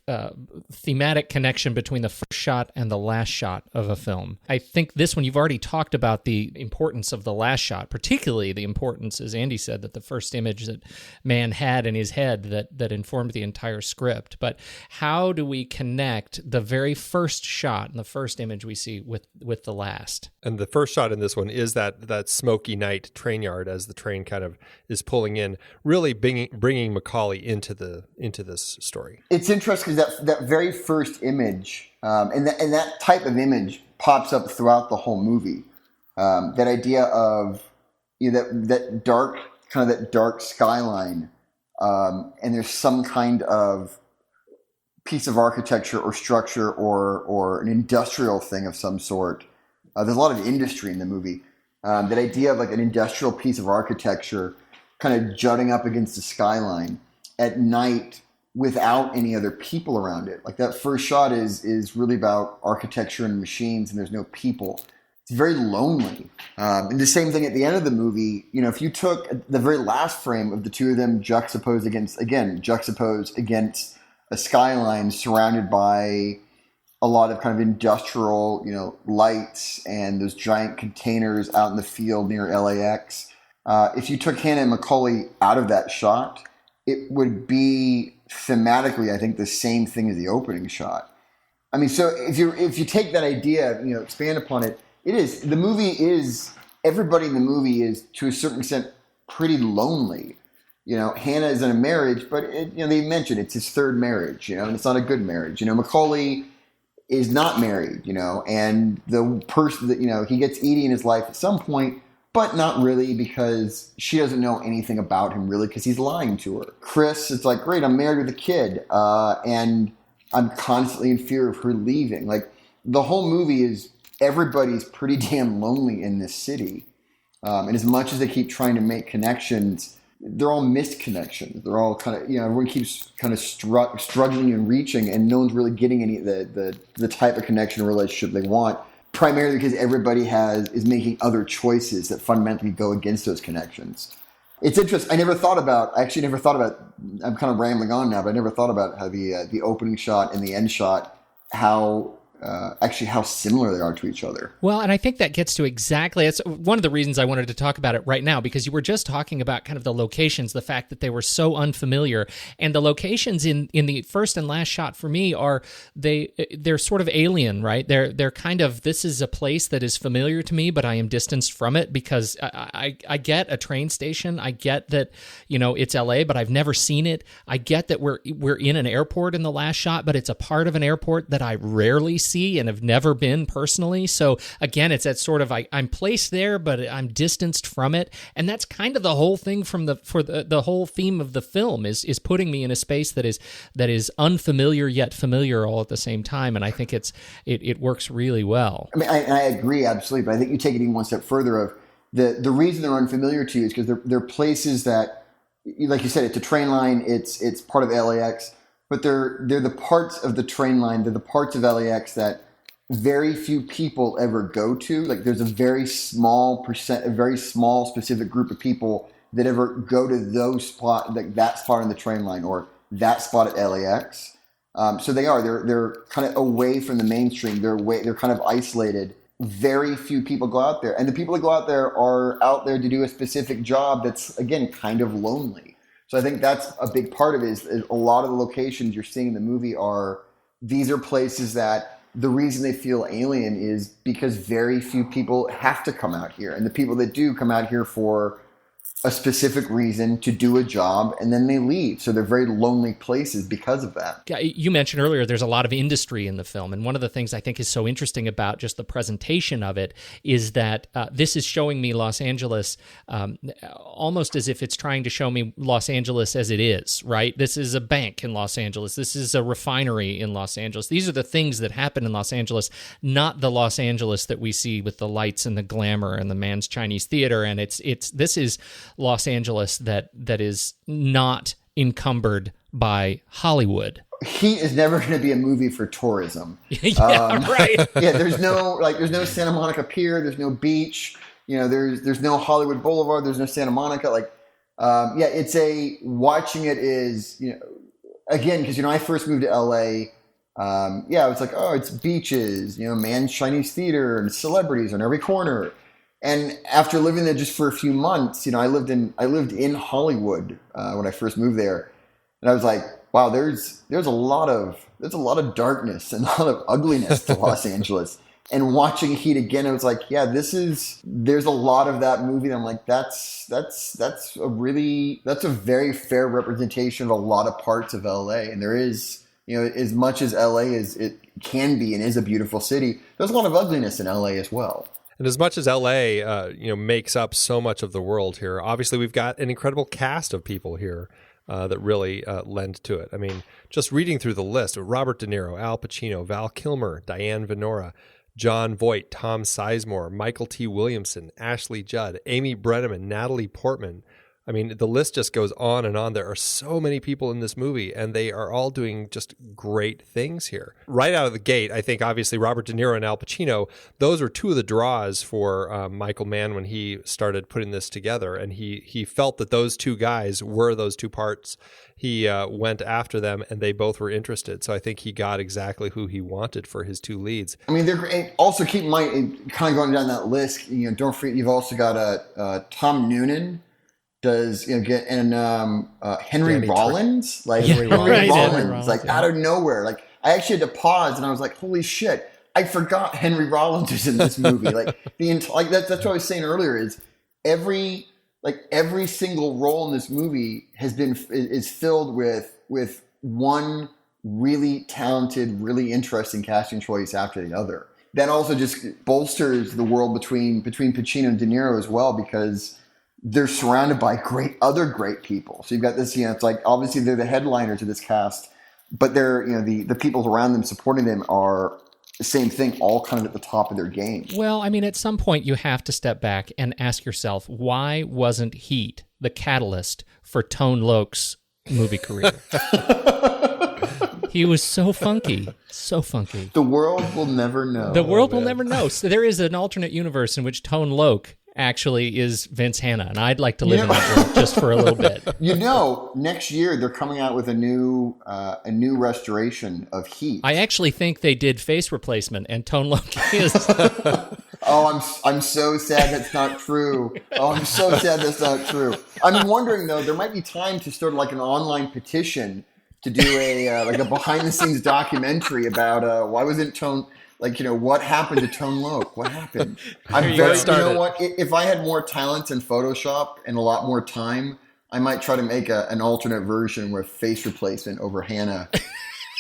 thematic connection between the first shot and the last shot of a film. I think this one, you've already talked about the importance of the last shot, particularly the importance, as Andy said, that the first image that Mann had in his head that informed the entire script. But how do we connect the very first shot and the first image we see with the last? And the first shot in this one is that smoky night train yard as the train kind of is pulling in, really bringing Macaulay into this story. It's interesting because that very first image, and that type of image pops up throughout the whole movie. That idea of that dark skyline, and there's some kind of piece of architecture or structure or an industrial thing of some sort. There's a lot of industry in the movie. That idea of like an industrial piece of architecture kind of jutting up against the skyline at night without any other people around it. Like that first shot is really about architecture and machines, and there's no people. It's very lonely. And the same thing at the end of the movie, if you took the very last frame of the two of them juxtaposed against a skyline surrounded by a lot of kind of industrial, lights and those giant containers out in the field near LAX. If you took Hannah and Macaulay out of that shot, it would be thematically, I think, the same thing as the opening shot. I mean, so if you take that idea, expand upon it, everybody in the movie is to a certain extent pretty lonely. Hannah is in a marriage, but they mentioned it's his third marriage, and it's not a good marriage. Macaulay is not married, and the person that, he gets Edie in his life at some point, but not really, because she doesn't know anything about him really, because he's lying to her. Chris, it's like, great, I'm married with a kid, and I'm constantly in fear of her leaving. Like, the whole movie is everybody's pretty damn lonely in this city. And as much as they keep trying to make connections, they're all missed connections. They're all kind of, everyone keeps kind of struggling and reaching, and no one's really getting any the type of connection or relationship they want. Primarily because everybody is making other choices that fundamentally go against those connections. It's interesting. I'm kind of rambling on now, but I never thought about how the opening shot and the end shot, how similar they are to each other. Well, and I think that gets to it's one of the reasons I wanted to talk about it right now, because you were just talking about kind of the locations, the fact that they were so unfamiliar, and the locations in the first and last shot for me they're sort of alien, right? They're kind of, this is a place that is familiar to me, but I am distanced from it because I get a train station. I get that, it's LA, but I've never seen it. I get that we're in an airport in the last shot, but it's a part of an airport that I rarely see and have never been personally. So again, it's that sort of, I'm placed there, but I'm distanced from it. And that's kind of the whole thing the whole theme of the film is putting me in a space that is unfamiliar yet familiar all at the same time. And I think it works really well. I mean, I agree absolutely, but I think you take it even one step further of the reason they're unfamiliar to you is because they're places that, like you said, it's a train line, it's part of LAX. But they're the parts of the train line, they're the parts of LAX that very few people ever go to. Like, there's a very small specific group of people that ever go to those spot, like that spot on the train line or that spot at LAX. So they're kind of away from the mainstream. They're kind of isolated. Very few people go out there, and the people that go out there are out there to do a specific job that's, again, kind of lonely. So I think that's a big part of it is a lot of the locations you're seeing in the movie these are places that the reason they feel alien is because very few people have to come out here. And the people that do come out here for a specific reason to do a job, and then they leave. So they're very lonely places because of that. Yeah, you mentioned earlier there's a lot of industry in the film, and one of the things I think is so interesting about just the presentation of it is that this is showing me Los Angeles almost as if it's trying to show me Los Angeles as it is, right? This is a bank in Los Angeles. This is a refinery in Los Angeles. These are the things that happen in Los Angeles, not the Los Angeles that we see with the lights and the glamour and the Mann's Chinese theater. And this is Los Angeles that is not encumbered by Hollywood. Heat is never going to be a movie for tourism. Right. Yeah, there's no Santa Monica Pier, there's no beach, there's no Hollywood Boulevard, there's no Santa Monica. Like, watching it is, again, because, I first moved to LA. It was like, oh, it's beaches, Mann's Chinese theater and celebrities on every corner. And after living there just for a few months, I lived in Hollywood when I first moved there, and I was like, wow, there's a lot of darkness and a lot of ugliness to Los Angeles. And watching Heat again, I was like, yeah, there's a lot of that movie. And I'm like, that's a very fair representation of a lot of parts of LA. And there is, as much as LA is, it can be and is a beautiful city, there's a lot of ugliness in LA as well. And as much as LA, makes up so much of the world here, obviously we've got an incredible cast of people here that really lend to it. I mean, just reading through the list: Robert De Niro, Al Pacino, Val Kilmer, Diane Venora, John Voight, Tom Sizemore, Michael T. Williamson, Ashley Judd, Amy Brenneman, Natalie Portman. I mean, the list just goes on and on. There are so many people in this movie, and they are all doing just great things here. Right out of the gate, I think, obviously, Robert De Niro and Al Pacino, those were two of the draws for Michael Mann when he started putting this together, and he felt that those two guys were those two parts. He went after them, and they both were interested. So I think he got exactly who he wanted for his two leads. I mean, they're great. Also, keep in mind, kind of going down that list, don't forget, you've also got Tom Noonan, does get and Henry Rollins, Henry Rollins, out of nowhere. Like, I actually had to pause, and I was like, "Holy shit! I forgot Henry Rollins is in this movie." That's what I was saying earlier. Is every single role in this movie is filled with one really talented, really interesting casting choice after the other. That also just bolsters the world between Pacino and De Niro as well, because they're surrounded by other great people. So you've got this, it's like, obviously they're the headliners of this cast, but they're, the people around them supporting them are the same thing, all kind of at the top of their game. Well, I mean, at some point you have to step back and ask yourself, why wasn't Heat the catalyst for Tone Lōc's movie career? He was so funky, so funky. The world will never know. The world will never know. So there is an alternate universe in which Tone Lōc actually is Vince Hanna, and I'd like to live in that world just for a little bit. Next year they're coming out with a new restoration of Heat. I actually think they did face replacement, and Tone Lōc is. Oh, I'm so sad that's not true. Oh, I'm so sad that's not true. I'm wondering though, there might be time to start like an online petition to do a behind the scenes documentary about why wasn't Tone. What happened to Tone Lōc? What happened? If I had more talent in Photoshop and a lot more time, I might try to make an alternate version with face replacement over Hannah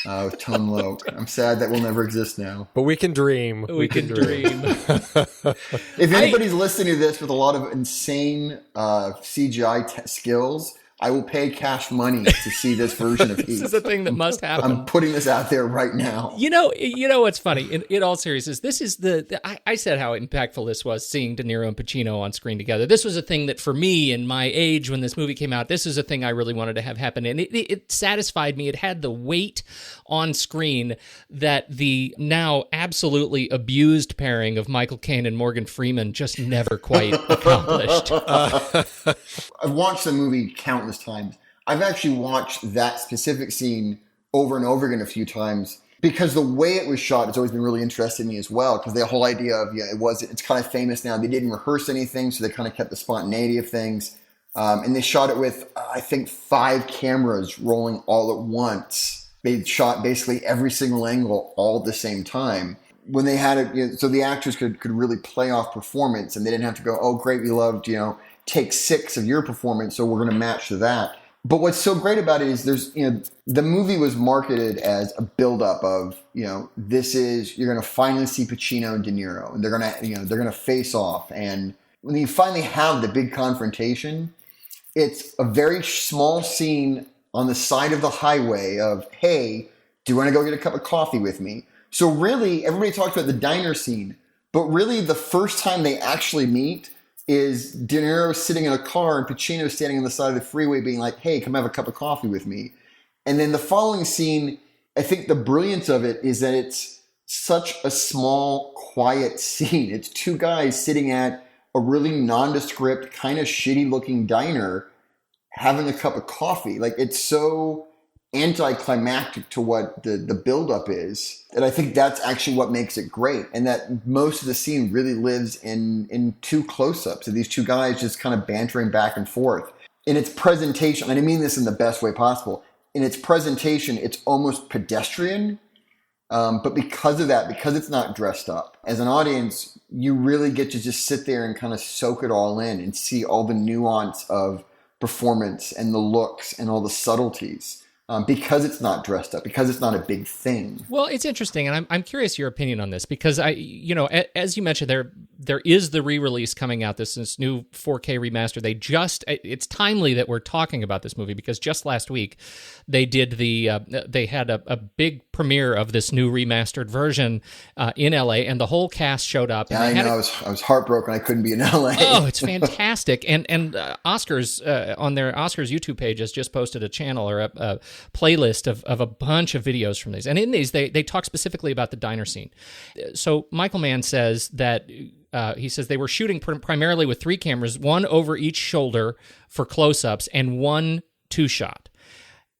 with Tone Lōc. I'm sad that will never exist now. But we can dream. We can dream. If anybody's listening to this with a lot of insane CGI skills, I will pay cash money to see this version of Heat. This is a thing that must happen. I'm putting this out there right now. You know what's funny? In all seriousness, this is I said how impactful this was, seeing De Niro and Pacino on screen together. This was a thing that for me in my age when this movie came out, this is a thing I really wanted to have happen. And it satisfied me. It had the weight on screen that the now absolutely abused pairing of Michael Caine and Morgan Freeman just never quite accomplished. I've watched the movie countless times. I've actually watched that specific scene over and over again a few times because the way it was shot has always been really interesting to me as well, because the whole idea of it's kind of famous now. They didn't rehearse anything, so they kind of kept the spontaneity of things. And they shot it with, I think, 5 cameras rolling all at once. They shot basically every single angle all at the same time. When they had it, so the actors could really play off performance, and they didn't have to go, oh, great, we loved, take 6 of your performance, so we're going to match to that. But what's so great about it is the movie was marketed as a buildup of, you're going to finally see Pacino and De Niro, and they're going to face off. And when you finally have the big confrontation, it's a very small scene on the side of the highway of, hey, do you want to go get a cup of coffee with me? So really, everybody talks about the diner scene, but really the first time they actually meet is De Niro sitting in a car and Pacino standing on the side of the freeway being like, hey, come have a cup of coffee with me. And then the following scene, I think the brilliance of it is that it's such a small, quiet scene. It's 2 guys sitting at a really nondescript, kind of shitty looking diner, having a cup of coffee. Like, it's so anticlimactic to what the buildup is. And I think that's actually what makes it great. And that most of the scene really lives in two close-ups of these two guys just kind of bantering back and forth. In its presentation, and I mean this in the best way possible, in its presentation, it's almost pedestrian. But because of that, because it's not dressed up, as an audience, you really get to just sit there and kind of soak it all in and see all the nuance of performance and the looks and all the subtleties. Because it's not dressed up, because it's not a big thing. Well, it's interesting, and I'm curious your opinion on this, because as you mentioned, there is the re-release coming out, this new 4K remaster. It's timely that we're talking about this movie, because just last week they did they had a big premiere of this new remastered version in LA, and the whole cast showed up. Yeah, I know. I was heartbroken I couldn't be in LA. Oh, it's fantastic. And Oscars on their Oscars YouTube page has just posted a channel or a playlist of a bunch of videos from these. And in these, they talk specifically about the diner scene. So Michael Mann says that he says they were shooting primarily with 3 cameras, one over each shoulder for close-ups and one 2-shot.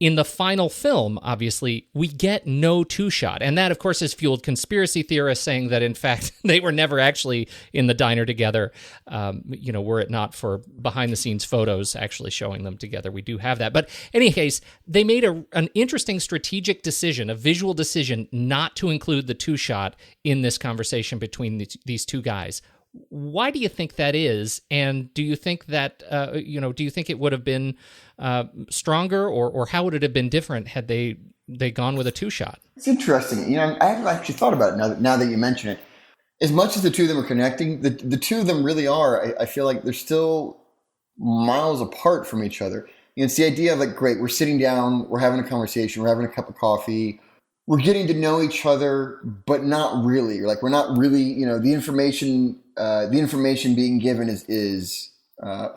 In the final film, obviously, we get no 2-shot. And that, of course, has fueled conspiracy theorists saying that, in fact, they were never actually in the diner together. Were it not for behind-the-scenes photos actually showing them together. We do have that. But in any case, they made an interesting strategic decision, a visual decision, not to include the 2-shot in this conversation between these two guys. Why do you think that is? And do you think that, do you think it would have been stronger, or how would it have been different had they gone with a 2-shot? It's interesting. I haven't actually thought about it now that you mention it. As much as the two of them are connecting, the two of them really are. I feel like they're still miles apart from each other. It's the idea of, like, great, we're sitting down, we're having a conversation, we're having a cup of coffee, we're getting to know each other, but not really. Like, we're not really, the information being given is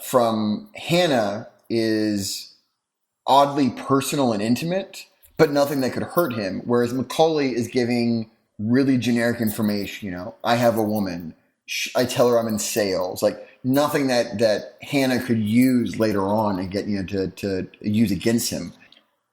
from Hannah is oddly personal and intimate, but nothing that could hurt him. Whereas Macaulay is giving really generic information. I have a woman. I tell her I'm in sales. Like, nothing that Hannah could use later on and get to use against him.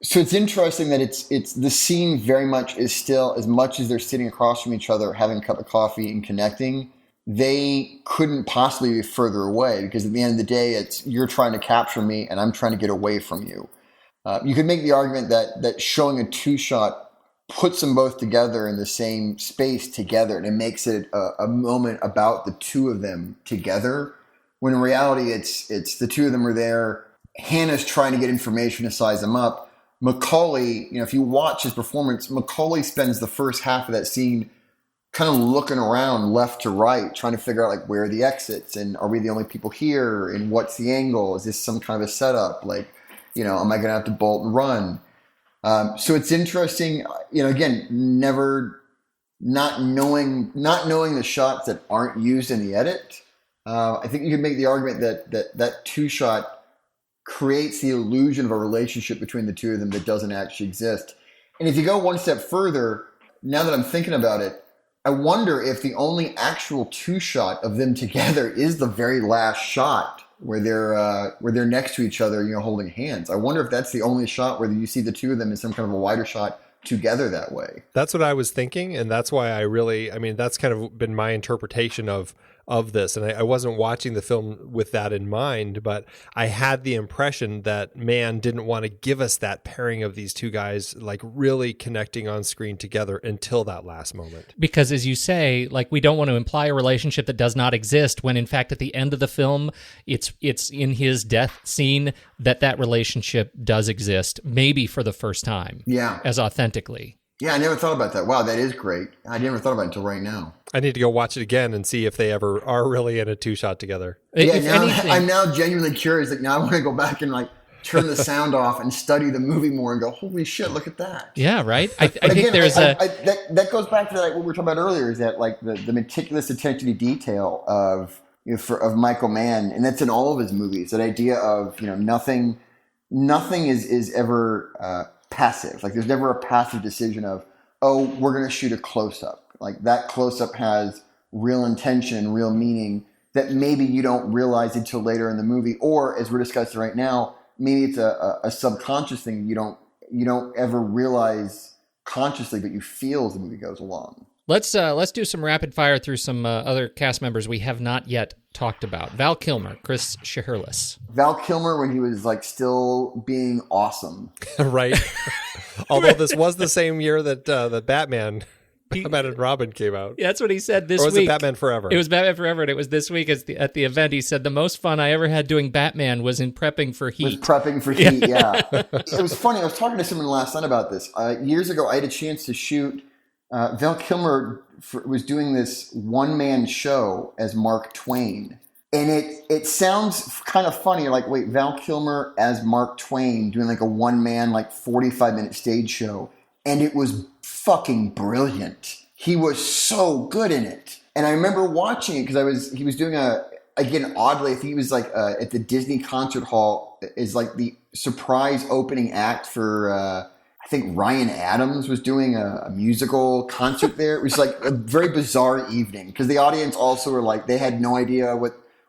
So it's interesting that it's the scene very much is still, as much as they're sitting across from each other having a cup of coffee and connecting, they couldn't possibly be further away, because at the end of the day, it's you're trying to capture me and I'm trying to get away from you. You could make the argument that showing a 2-shot puts them both together in the same space together, and it makes it a moment about the two of them together, when in reality it's the two of them are there. Hannah's trying to get information to size them up. Macaulay, if you watch his performance, Macaulay spends the first half of that scene kind of looking around left to right, trying to figure out, like, where are the exits, and are we the only people here, and what's the angle? Is this some kind of a setup? Like, am I going to have to bolt and run? So it's interesting, again, never not knowing the shots that aren't used in the edit. I think you could make the argument that 2-shot creates the illusion of a relationship between the two of them that doesn't actually exist. And if you go one step further, now that I'm thinking about it, I wonder if the only actual 2-shot of them together is the very last shot where they're next to each other, holding hands. I wonder if that's the only shot where you see the two of them in some kind of a wider shot together that way. That's what I was thinking, and that's why that's kind of been my interpretation of this. And I wasn't watching the film with that in mind, but I had the impression that Mann didn't want to give us that pairing of these two guys, like, really connecting on screen together until that last moment. Because, as you say, like, we don't want to imply a relationship that does not exist, when in fact at the end of the film, it's in his death scene that relationship does exist, maybe for the first time. Yeah. As authentically. Yeah, I never thought about that. Wow, that is great. I never thought about it until right now. I need to go watch it again and see if they ever are really in a 2-shot together. Yeah, I'm now genuinely curious. Like, now I want to go back and, like, turn the sound off and study the movie more and go, holy shit, look at that. Yeah, right? I think there's that goes back to, like, what we were talking about earlier, is that, like, the meticulous attention to detail of Michael Mann, and that's in all of his movies, that idea of, nothing is ever passive. Like, there's never a passive decision of, oh, we're going to shoot a close-up. Like, that close-up has real intention, real meaning that maybe you don't realize until later in the movie, or, as we're discussing right now, maybe it's a subconscious thing you don't ever realize consciously, but you feel as the movie goes along. Let's do some rapid fire through some other cast members we have not yet talked about. Val Kilmer, Chris Shiherlis. Val Kilmer when he was like still being awesome. Right. Although this was the same year that the Batman and Robin came out. Yeah, that's what he said this week. Or was it Batman Forever? It was Batman Forever, and it was this week at the event. He said, the most fun I ever had doing Batman was in prepping for heat. Yeah. It was funny. I was talking to someone last night about this. Years ago, I had a chance to shoot. Val Kilmer was doing this one-man show as Mark Twain. And it sounds kind of funny. You're like, wait, Val Kilmer as Mark Twain doing like a one-man, like 45-minute stage show. And it was fucking brilliant. He was so good in it. And I remember watching it because he was doing again, oddly, I think he was like at the Disney Concert Hall is like the surprise opening act for, I think Ryan Adams was doing a musical concert there. It was like a very bizarre evening because the audience also were like, they had no idea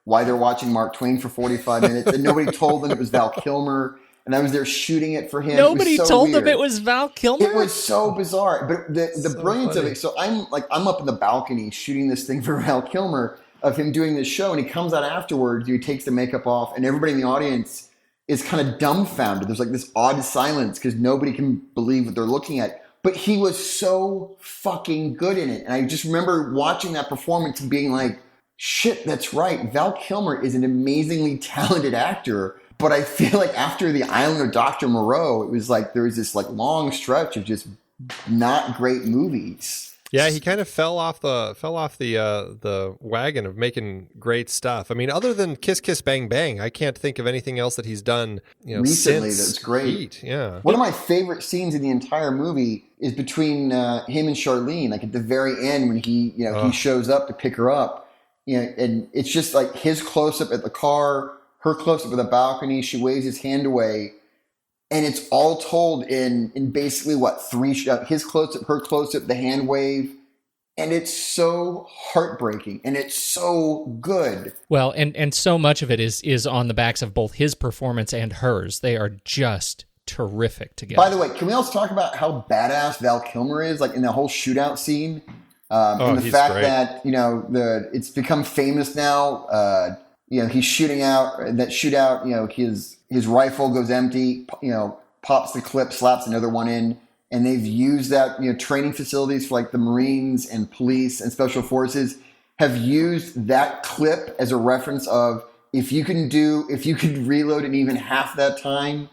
why they're watching Mark Twain for 45 minutes. And nobody told them it was Val Kilmer. And I was there shooting it for him. Nobody told them it was Val Kilmer? It was so bizarre. But the brilliance funny. of it, so I'm up in the balcony shooting this thing for Val Kilmer of him doing this show, and he comes out afterwards, he takes the makeup off, and everybody in the audience is kind of dumbfounded. There's like this odd silence because nobody can believe what they're looking at. But he was so fucking good in it. And I just remember watching that performance and being like, shit, that's right. Val Kilmer is an amazingly talented actor. But I feel like after The Island of Dr. Moreau, it was like there was this like long stretch of just not great movies. Yeah, he kind of fell off the wagon of making great stuff. I mean, other than Kiss Kiss Bang Bang, I can't think of anything else that he's done recently since that's great. Heat. Yeah. One of my favorite scenes in the entire movie is between him and Charlene, like at the very end when he shows up to pick her up. And it's just like his close up at the car, her close up at the balcony. She waves his hand away. And it's all told in basically, 3 shots. His close-up, her close-up, the hand wave. And it's so heartbreaking. And it's so good. Well, and so much of it is on the backs of both his performance and hers. They are just terrific together. By the way, can we also talk about how badass Val Kilmer is? Like in the whole shootout scene. And the fact great. That, it's become famous now. He's shooting out, that shootout, his rifle goes empty, pops the clip, slaps another one in, and they've used that, training facilities for like the Marines and police and special forces have used that clip as a reference of if you could reload in even half that time,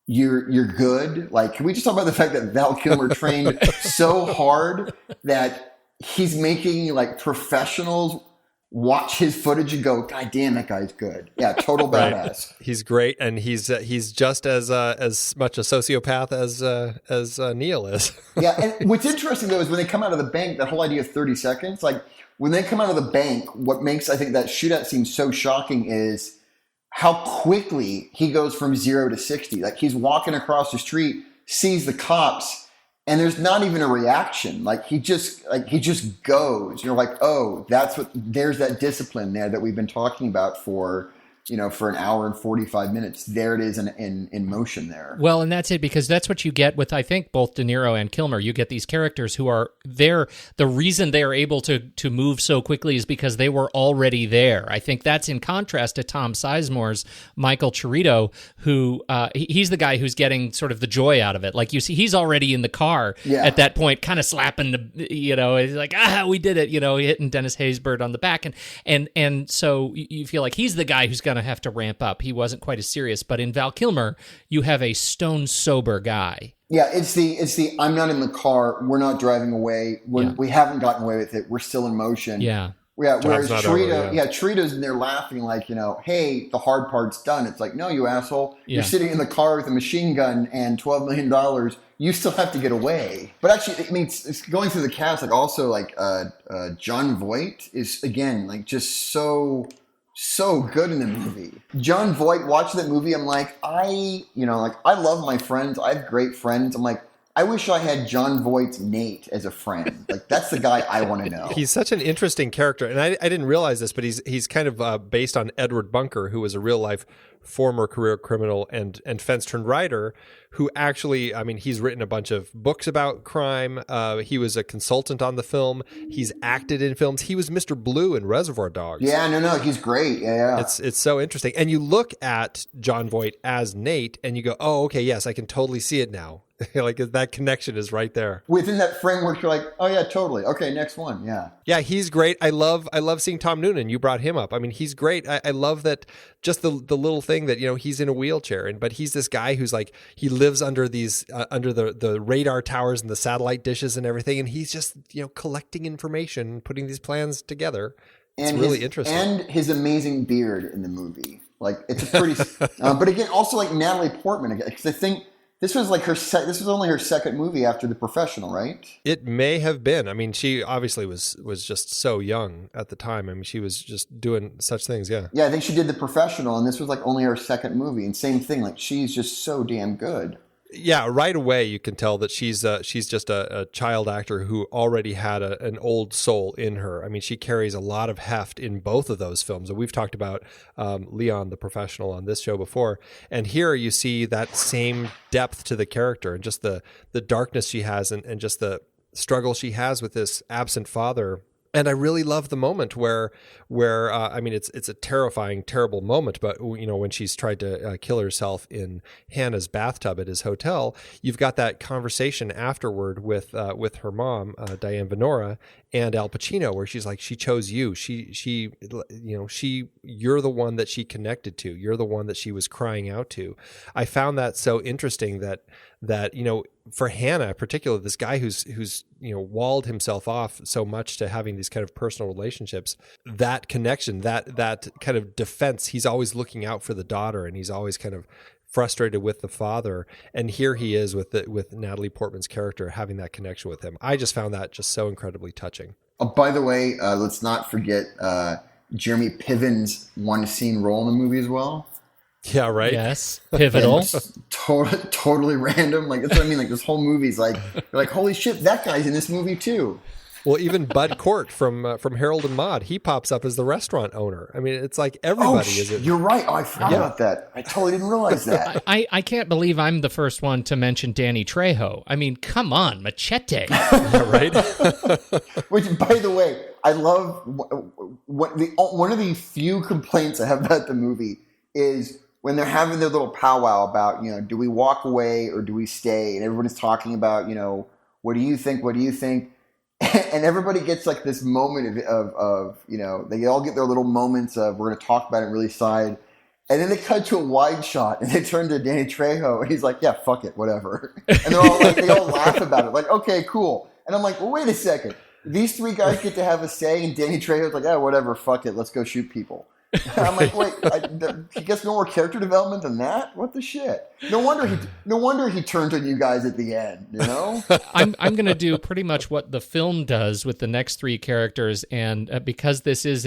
you're good. Like, can we just talk about the fact that Val Kilmer trained so hard that he's making like professionals watch his footage and go, God damn, that guy's good. Yeah, total badass. He's great, and he's just as much a sociopath as Neil is. Yeah, and what's interesting though is when they come out of the bank, that whole idea of 30 seconds, like when they come out of the bank, what makes I think that shootout scene so shocking is how quickly he goes from 0 to 60. Like he's walking across the street, sees the cops, and there's not even a reaction. Like he just goes. You're like, oh, there's that discipline there that we've been talking about for an hour and 45 minutes. There it is in motion there. Well, and that's it, because that's what you get with, I think, both De Niro and Kilmer. You get these characters who are there. The reason they are able to move so quickly is because they were already there. I think that's in contrast to Tom Sizemore's Michael Cerrito, who he's the guy who's getting sort of the joy out of it. Like you see, he's already in the car at that point, kind of slapping he's like, we did it, hitting Dennis Haysbert on the back. And so you feel like he's the guy who's going to have to ramp up. He wasn't quite as serious, but in Val Kilmer, you have a stone sober guy. Yeah, it's the I'm not in the car. We're not driving away. We haven't gotten away with it. We're still in motion. Yeah. Yeah. Whereas Cerrito's in there laughing like, hey, the hard part's done. It's like, no, you asshole. Yeah. You're sitting in the car with a machine gun and $12 million. You still have to get away. But actually, I mean, it's going through the cast, like also like Jon Voight is again like just so good in the movie. Jon Voight, watching that movie, I'm like, I love my friends. I have great friends. I'm like, I wish I had Jon Voight's Nate as a friend. Like, that's the guy I want to know. He's such an interesting character. And I didn't realize this, but he's kind of based on Edward Bunker, who was a real life former career criminal and fence turned writer who actually, I mean, he's written a bunch of books about crime. He was a consultant on the film. He's acted in films. He was Mr. Blue in Reservoir Dogs. Yeah, no, he's great. Yeah. It's so interesting. And you look at Jon Voight as Nate and you go, oh, okay, yes, I can totally see it now. Like that connection is right there. Within that framework, you're like, oh yeah, totally. Okay, next one. Yeah. Yeah, he's great. I love seeing Tom Noonan. You brought him up. I mean, he's great. I love that just the little thing that, he's in a wheelchair but he's this guy who's like, he lives under these, under the radar towers and the satellite dishes and everything. And he's just, collecting information, putting these plans together. It's really interesting. And his amazing beard in the movie. Like, it's a pretty, but again, also like Natalie Portman, because I think, this was this was only her second movie after The Professional, right? It may have been. I mean, she obviously was just so young at the time. I mean, she was just doing such things. Yeah. Yeah, I think she did The Professional, and this was like only her second movie. And same thing, like she's just so damn good. Yeah, right away you can tell that she's just a child actor who already had an old soul in her. I mean, she carries a lot of heft in both of those films. And we've talked about Leon, the Professional, on this show before. And here you see that same depth to the character and just the darkness she has and just the struggle she has with this absent father. And I really love the moment where I mean, it's a terrifying, terrible moment, but when she's tried to kill herself in Hannah's bathtub at his hotel, you've got that conversation afterward with her mom, Diane Venora, and Al Pacino, where she's like, she chose you. You're the one that she connected to. You're the one that she was crying out to. I found that so interesting that for Hannah, particularly this guy who's walled himself off so much to having these kind of personal relationships, that connection, that kind of defense, he's always looking out for the daughter and he's always kind of frustrated with the father. And here he is with Natalie Portman's character having that connection with him. I just found that just so incredibly touching. Oh, by the way, let's not forget Jeremy Piven's one scene role in the movie as well. Yeah, right. Yes, pivotal. Totally random. Like that's what I mean. Like this whole movie's like, you're like, holy shit, that guy's in this movie too. Well, even Bud Cort from Harold and Maude, he pops up as the restaurant owner. I mean, it's like everybody is it. You're right. Oh, I forgot about that. I totally didn't realize that. I can't believe I'm the first one to mention Danny Trejo. I mean, come on, Machete. Yeah, right? Which, by the way, I love one of the few complaints I have about the movie is when they're having their little powwow about, do we walk away or do we stay? And everybody's talking about, what do you think? What do you think? And everybody gets like this moment of they all get their little moments of we're going to talk about it really side. And then they cut to a wide shot and they turn to Danny Trejo and he's like, yeah, fuck it, whatever. And they're all like, they all laugh about it. Like, okay, cool. And I'm like, well, wait a second. These three guys get to have a say and Danny Trejo's like, yeah, whatever, fuck it, let's go shoot people. And I'm like, wait, he gets no more character development than that? What the shit? No wonder he turned on you guys at the end, I'm going to do pretty much what the film does with the next three characters, and because this is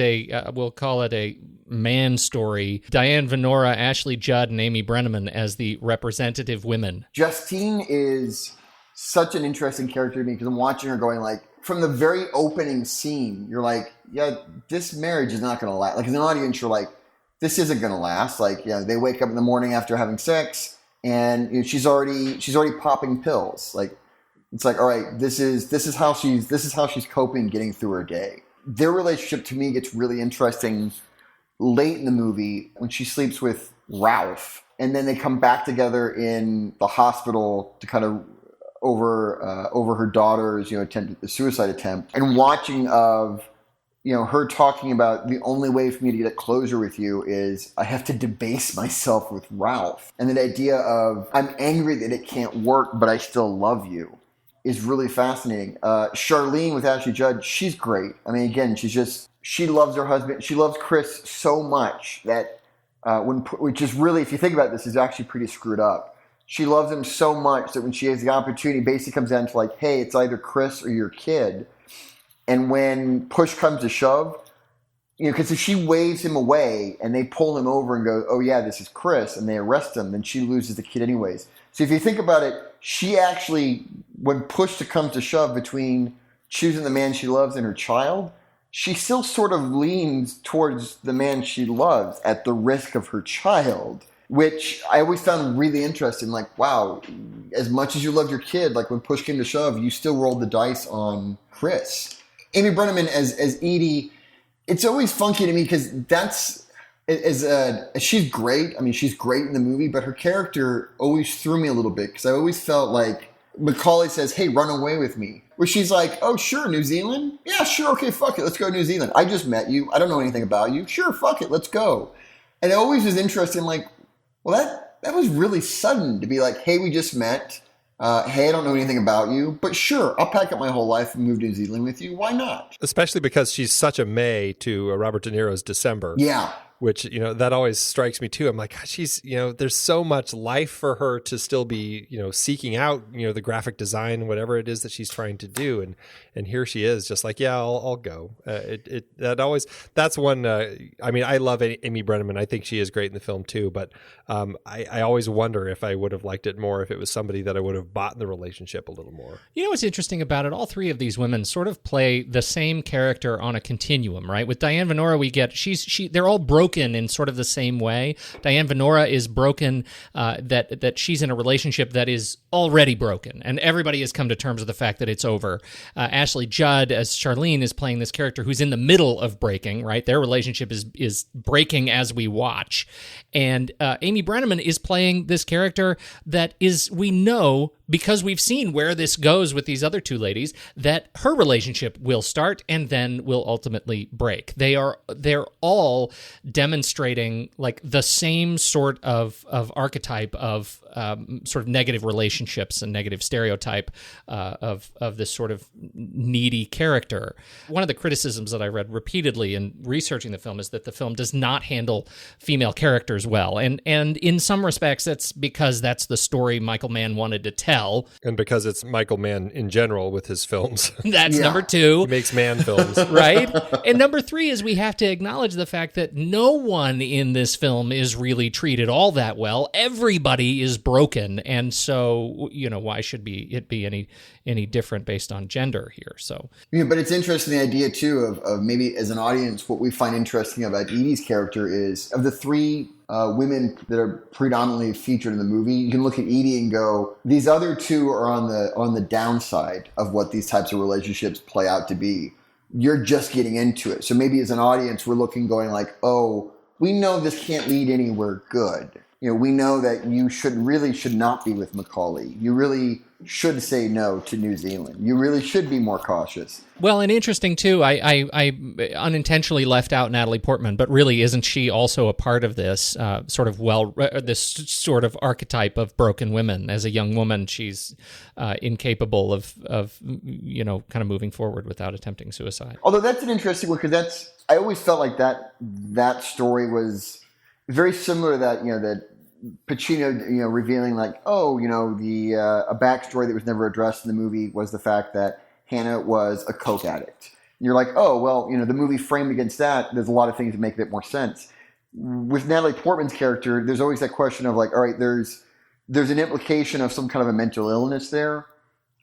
we'll call it a Mann story, Diane Venora, Ashley Judd, and Amy Brenneman as the representative women. Justine is such an interesting character to me because I'm watching her going like, from the very opening scene, you're like, yeah, this marriage is not going to last. Like, as an audience, you're like, this isn't going to last. Like, they wake up in the morning after having sex, and she's already popping pills. Like, it's like, all right, this is how she's coping, getting through her day. Their relationship to me gets really interesting late in the movie when she sleeps with Ralph, and then they come back together in the hospital to kind of over her daughter's suicide attempt, and watching of her talking about the only way for me to get closure with you is I have to debase myself with Ralph, and that idea of I'm angry that it can't work but I still love you is really fascinating. Charlene with Ashley Judd, she's great. I mean, again, she loves her husband, she loves Chris so much that which is really, if you think about this, is actually pretty screwed up. She loves him so much that when she has the opportunity, basically comes down to like, hey, it's either Chris or your kid. And when push comes to shove, because if she waves him away and they pull him over and go, oh yeah, this is Chris, and they arrest him, then she loses the kid anyways. So if you think about it, she actually, when push comes to shove between choosing the man she loves and her child, she still sort of leans towards the man she loves at the risk of her child, which I always found really interesting. Like, wow, as much as you love your kid, like when push came to shove, you still rolled the dice on Chris. Amy Brenneman as Edie, it's always funky to me because she's great. I mean, she's great in the movie, but her character always threw me a little bit because I always felt like Macaulay says, hey, run away with me. Where she's like, oh, sure, New Zealand? Yeah, sure, okay, fuck it, let's go to New Zealand. I just met you. I don't know anything about you. Sure, fuck it, let's go. And it always was interesting, like, well, that was really sudden to be like, hey, we just met. Hey, I don't know anything about you, but sure, I'll pack up my whole life and move to New Zealand with you. Why not? Especially because she's such a May to Robert De Niro's December. Yeah. Which, that always strikes me too. I'm like, God, she's, there's so much life for her to still be, seeking out, the graphic design, whatever it is that she's trying to do. And here she is just like, yeah, I'll go. That's one, I love Amy Brenneman. I think she is great in the film too, but I always wonder if I would have liked it more if it was somebody that I would have bought in the relationship a little more. You know what's interesting about it? All three of these women sort of play the same character on a continuum, right? With Diane Venora, we get, they're all broken in sort of the same way. Diane Venora is broken, that she's in a relationship that is already broken, and everybody has come to terms with the fact that it's over. Ashley Judd as Charlene is playing this character who's in the middle of breaking, right? Their relationship is breaking as we watch. And Amy Brenneman is playing this character that is, we know, because we've seen where this goes with these other two ladies, that her relationship will start and then will ultimately break. They're all demonstrating like the same sort of archetype of sort of negative relationships and negative stereotype of this sort of needy character. One of the criticisms that I read repeatedly in researching the film is that the film does not handle female characters well, and in some respects that's because that's the story Michael Mann wanted to tell. And because it's Michael Mann in general with his films. That's number two. He makes Mann films. Right? And number three is we have to acknowledge the fact that no one in this film is really treated all that well. Everybody is broken. And so, why should it be any different based on gender here? So, yeah, but it's interesting, the idea too of maybe as an audience, what we find interesting about Edie's character is of the three women that are predominantly featured in the movie, you can look at Edie and go, these other two are on the downside of what these types of relationships play out to be. You're just getting into it. So maybe as an audience, we're looking going like, oh, we know this can't lead anywhere good. We know that you should not be with Macaulay. You really should say no to New Zealand. You really should be more cautious. Well, and interesting too, I unintentionally left out Natalie Portman, but really isn't she also a part of this this sort of archetype of broken women? As a young woman, she's incapable of kind of moving forward without attempting suicide. Although that's an interesting one, because I always felt like that story was very similar to that, that Pacino, revealing like, a backstory that was never addressed in the movie was the fact that Hannah was a coke addict. And you're like, oh, well, the movie framed against that, there's a lot of things that make a bit more sense. With Natalie Portman's character, there's always that question of like, all right, there's an implication of some kind of a mental illness there,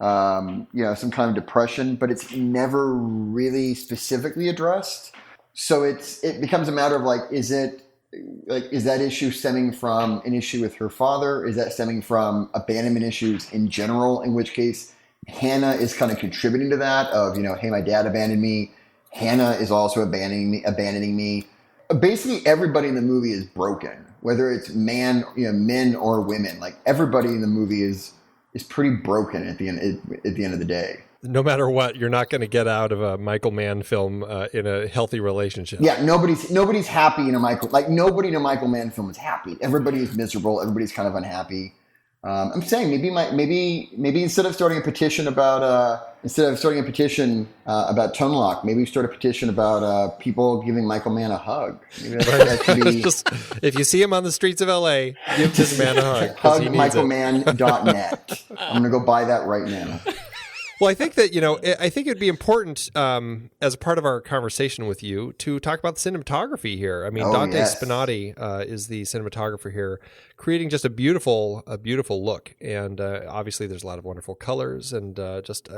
some kind of depression, but it's never really specifically addressed. So it becomes a matter of like, is that issue stemming from an issue with her father? Is that stemming from abandonment issues in general? In which case, Hannah is kind of contributing to that of, hey, my dad abandoned me. Hannah is also abandoning me. Basically, everybody in the movie is broken, whether it's men or women. Like everybody in the movie is pretty broken at the end of the day. No matter what, you're not going to get out of a Michael Mann film in a healthy relationship. Yeah, nobody's happy in a nobody in a Michael Mann film is happy. Everybody is miserable. Everybody's kind of unhappy. I'm saying maybe instead of starting a petition about Tone Lōc, maybe we start a petition about people giving Michael Mann a hug. Maybe that could be, just, if you see him on the streets of LA, give this man a hug. Hugmichaelmann.net. I'm going to go buy that right now. Well, I think that, I think it'd be important as a part of our conversation with you to talk about the cinematography here. I mean, Dante Spinotti is the cinematographer here, creating just a beautiful look. And obviously there's a lot of wonderful colors and just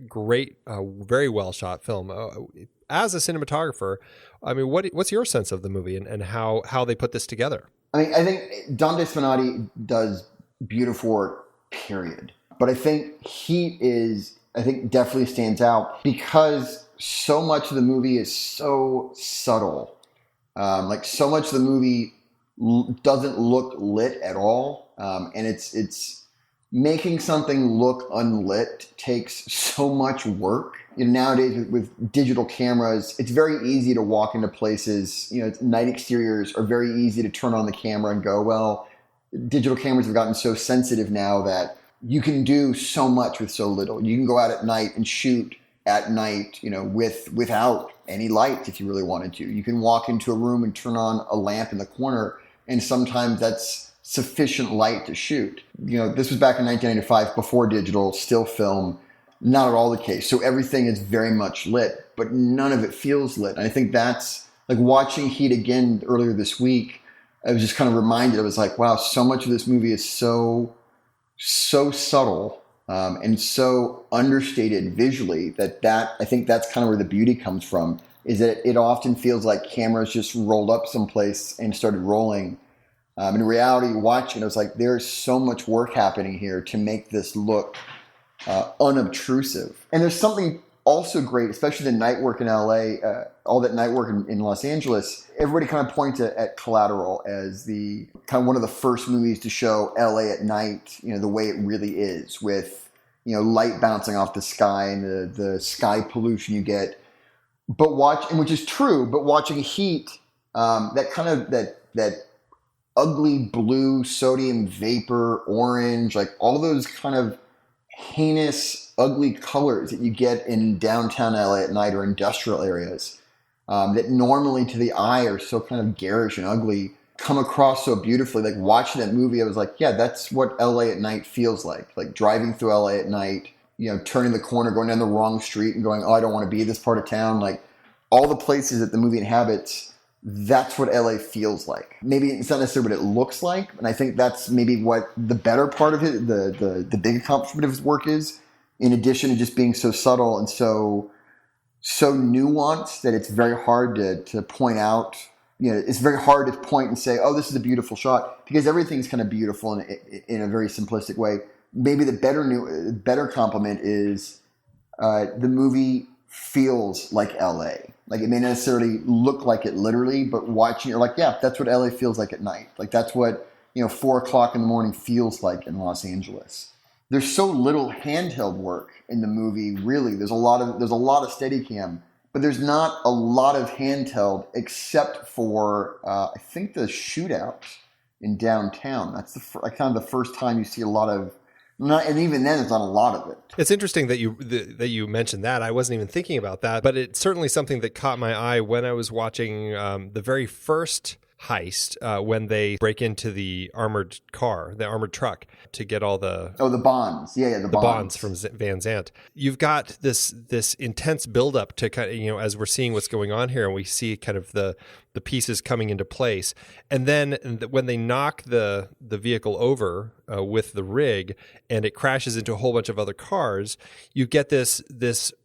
great, very well shot film. as a cinematographer, I mean, what's your sense of the movie and how they put this together? I mean, I think Dante Spinotti does beautiful work, period. But I think Heat definitely stands out because so much of the movie is so subtle. Like so much of the movie doesn't look lit at all. And it's making something look unlit takes so much work. Nowadays with digital cameras, it's very easy to walk into places, night exteriors are very easy to turn on the camera and go, well, digital cameras have gotten so sensitive now that you can do so much with so little. You can go out at night and shoot at night, without any light if you really wanted to. You can walk into a room and turn on a lamp in the corner, and sometimes that's sufficient light to shoot. This was back in 1995, before digital, still film, not at all the case. So everything is very much lit, but none of it feels lit. And I think that's like watching Heat again earlier this week. I was just kind of reminded, I was like, wow, so much of this movie is so subtle and so understated visually that I think that's kind of where the beauty comes from, is that it often feels like cameras just rolled up someplace and started rolling. In reality, watching, I was like, there's so much work happening here to make this look unobtrusive. And there's something also great, especially the night work in LA, all that night work in Los Angeles. Everybody kind of points at Collateral as the kind of one of the first movies to show LA at night, the way it really is, with light bouncing off the sky and the sky pollution you get. Which is true, but watching Heat, that kind of that ugly blue, sodium vapor, orange, like all of those kind of heinous, ugly colors that you get in downtown LA at night or industrial areas that normally to the eye are so kind of garish and ugly, come across so beautifully. Like watching that movie, I was like, yeah, that's what LA at night feels like. Like driving through LA at night, turning the corner, going down the wrong street and going, oh, I don't want to be this part of town. Like all the places that the movie inhabits, that's what LA feels like. Maybe it's not necessarily what it looks like. And I think that's maybe what the better part of it, the big accomplishment of his work is, in addition to just being so subtle and so nuanced that it's very hard to point out. It's very hard to point and say, oh, this is a beautiful shot, because everything's kind of beautiful in a very simplistic way. Maybe the better compliment is the movie feels like LA. Like it may not necessarily look like it literally, but watching, you're like, yeah, that's what LA feels like at night. Like that's what 4:00 in the morning feels like in Los Angeles. There's so little handheld work in the movie. Really, there's a lot of Steadicam, but there's not a lot of handheld except for I think the shootout in downtown. That's kind of the first time you see a lot of. And even then, there's not a lot of it. It's interesting that you mentioned that. I wasn't even thinking about that, but it's certainly something that caught my eye when I was watching the very first heist when they break into the armored truck to get all the bonds. The bonds from Van Zandt. You've got this intense buildup to kind of, as we're seeing what's going on here, and we see kind of the pieces coming into place, and then when they knock the vehicle over with the rig and it crashes into a whole bunch of other cars, you get this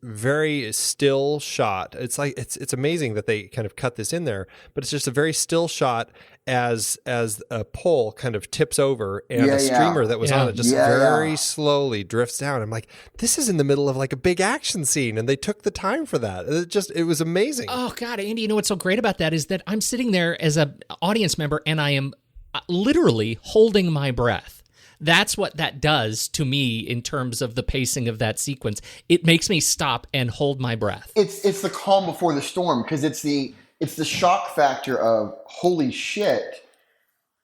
very still shot. It's like it's amazing that they kind of cut this in there, but it's just a very still shot as a pole kind of tips over and a streamer that was on it just very slowly drifts down. I'm like, this is in the middle of like a big action scene, and they took the time for that. It was amazing. Oh God, Andy, what's so great about that is that I'm sitting there as an audience member and I am literally holding my breath. That's what that does to me in terms of the pacing of that sequence. It makes me stop and hold my breath. It's the calm before the storm, because it's the shock factor of holy shit.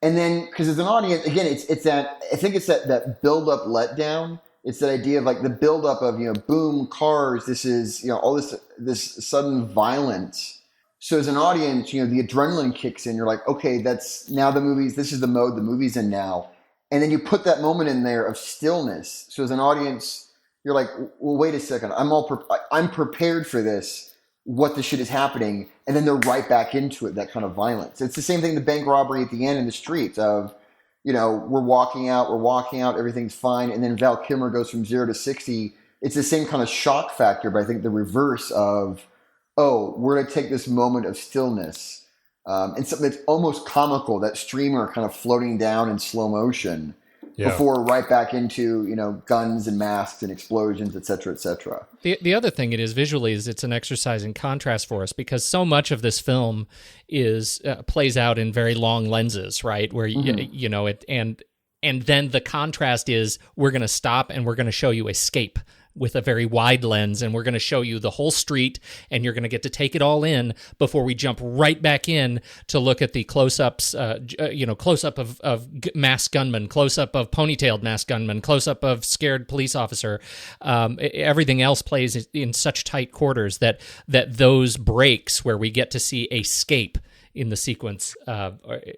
And then, because as an audience, again, it's that, I think it's that build up letdown. It's that idea of like the build up of, boom, cars. This is, all this sudden violence. So as an audience, the adrenaline kicks in. You're like, okay, that's now this is the mode the movie's in now. And then you put that moment in there of stillness. So as an audience, you're like, well, wait a second. I'm prepared for this. What the shit is happening, and then they're right back into it, that kind of violence. It's the same thing, the bank robbery at the end in the streets of, we're walking out, everything's fine, and then Val Kilmer goes from 0 to 60. It's the same kind of shock factor, but I think the reverse of oh, we're going to take this moment of stillness and something that's almost comical, that streamer kind of floating down in slow motion before right back into, guns and masks and explosions, et cetera, et cetera. The other thing it is visually is it's an exercise in contrast for us, because so much of this film is plays out in very long lenses, right? Where, and then the contrast is we're going to stop and we're going to show you escape with a very wide lens, and we're going to show you the whole street, and you're going to get to take it all in before we jump right back in to look at the close-ups, close-up of masked gunman, close-up of ponytailed masked gunman, close-up of scared police officer. Everything else plays in such tight quarters that those breaks where we get to see escape in the sequence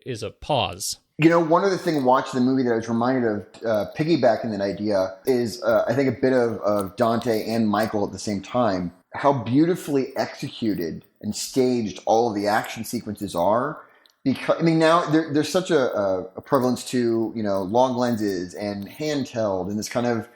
is a pause. One other thing watching the movie that I was reminded of, piggybacking that idea, is I think a bit of Dante and Michael at the same time. How beautifully executed and staged all of the action sequences are. Because now there's such a prevalence to long lenses and handheld and this kind of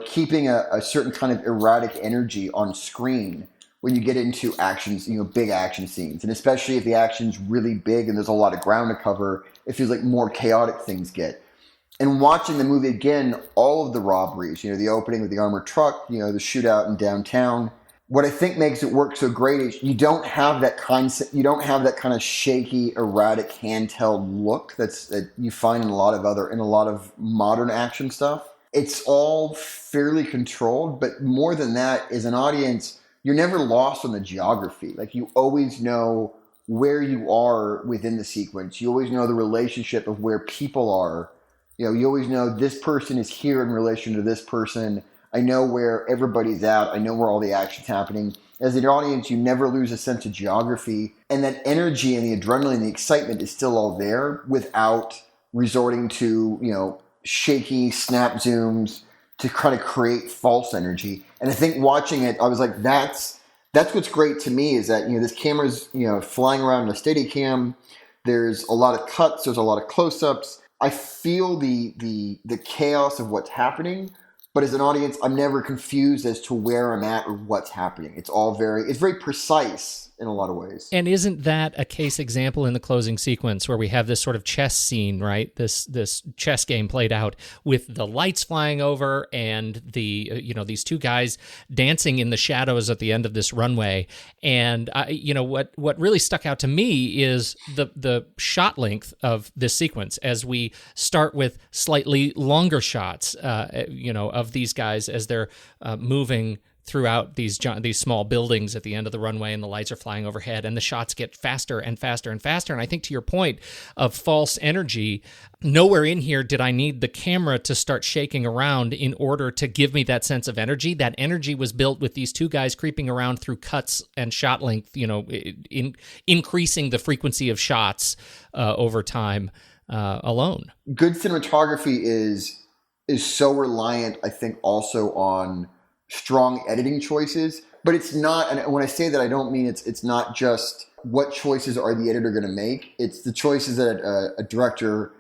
keeping a certain kind of erratic energy on screen when you get into actions, big action scenes, and especially if the action's really big and there's a lot of ground to cover. It feels like more chaotic things get. And watching the movie again, all of the robberies, the opening with the armored truck, the shootout in downtown. What I think makes it work so great is you don't have that concept, you don't have that kind of shaky, erratic, handheld look that you find in a lot of modern action stuff. It's all fairly controlled, but more than that, as an audience, you're never lost on the geography. Like, you always know where you are within the sequence. You always know the relationship of where people are. You always know this person is here in relation to this person. I know where everybody's at. I know where all the action's happening. As an audience, you never lose a sense of geography. And that energy and the adrenaline and the excitement is still all there without resorting to, shaky snap zooms to kind of create false energy. And I think watching it, I was like, that's what's great to me, is that, this camera's, flying around in a Steadicam. There's a lot of cuts. There's a lot of close-ups. I feel the chaos of what's happening, but as an audience, I'm never confused as to where I'm at or what's happening. It's very precise in a lot of ways. And isn't that a case example in the closing sequence where we have this sort of chess scene, right? This chess game played out with the lights flying over and the these two guys dancing in the shadows at the end of this runway. And what really stuck out to me is the shot length of this sequence as we start with slightly longer shots, of these guys as they're moving throughout these small buildings at the end of the runway, and the lights are flying overhead, and the shots get faster and faster and faster. And I think, to your point of false energy, nowhere in here did I need the camera to start shaking around in order to give me that sense of energy. That energy was built with these two guys creeping around through cuts and shot length, increasing the frequency of shots over time alone. Good cinematography is so reliant, I think, also on strong editing choices, but it's not, and when I say that, I don't mean it's not just what choices are the editor going to make. It's the choices that a director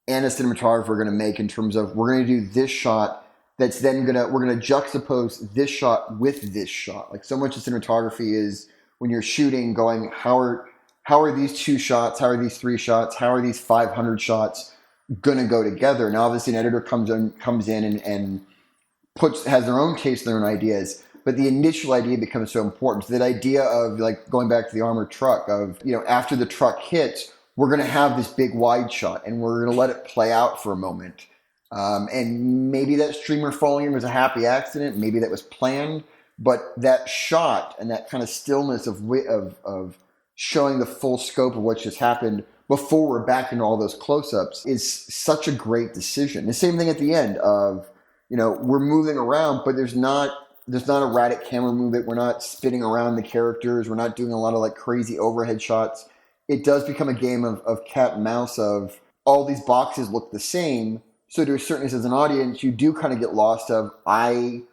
and a cinematographer are going to make in terms of, we're going to do this shot that's then we're going to juxtapose this shot with this shot. Like, so much of cinematography is when you're shooting going, how are these two shots? How are these three shots? How are these 500 shots going to go together? Now, obviously, an editor comes in and has their own taste and their own ideas, but the initial idea becomes so important. So that idea of, like, going back to the armored truck, of, after the truck hits, we're going to have this big wide shot and we're going to let it play out for a moment. And maybe that streamer falling in was a happy accident. Maybe that was planned, but that shot and that kind of stillness of showing the full scope of what just happened before we're back into all those close-ups is such a great decision. The same thing at the end of, we're moving around, but there's not erratic camera movement. We're not spinning around the characters. We're not doing a lot of like crazy overhead shots. It does become a game of cat and mouse, of all these boxes look the same. So to a certain extent, as an audience, you do kind of get lost of, I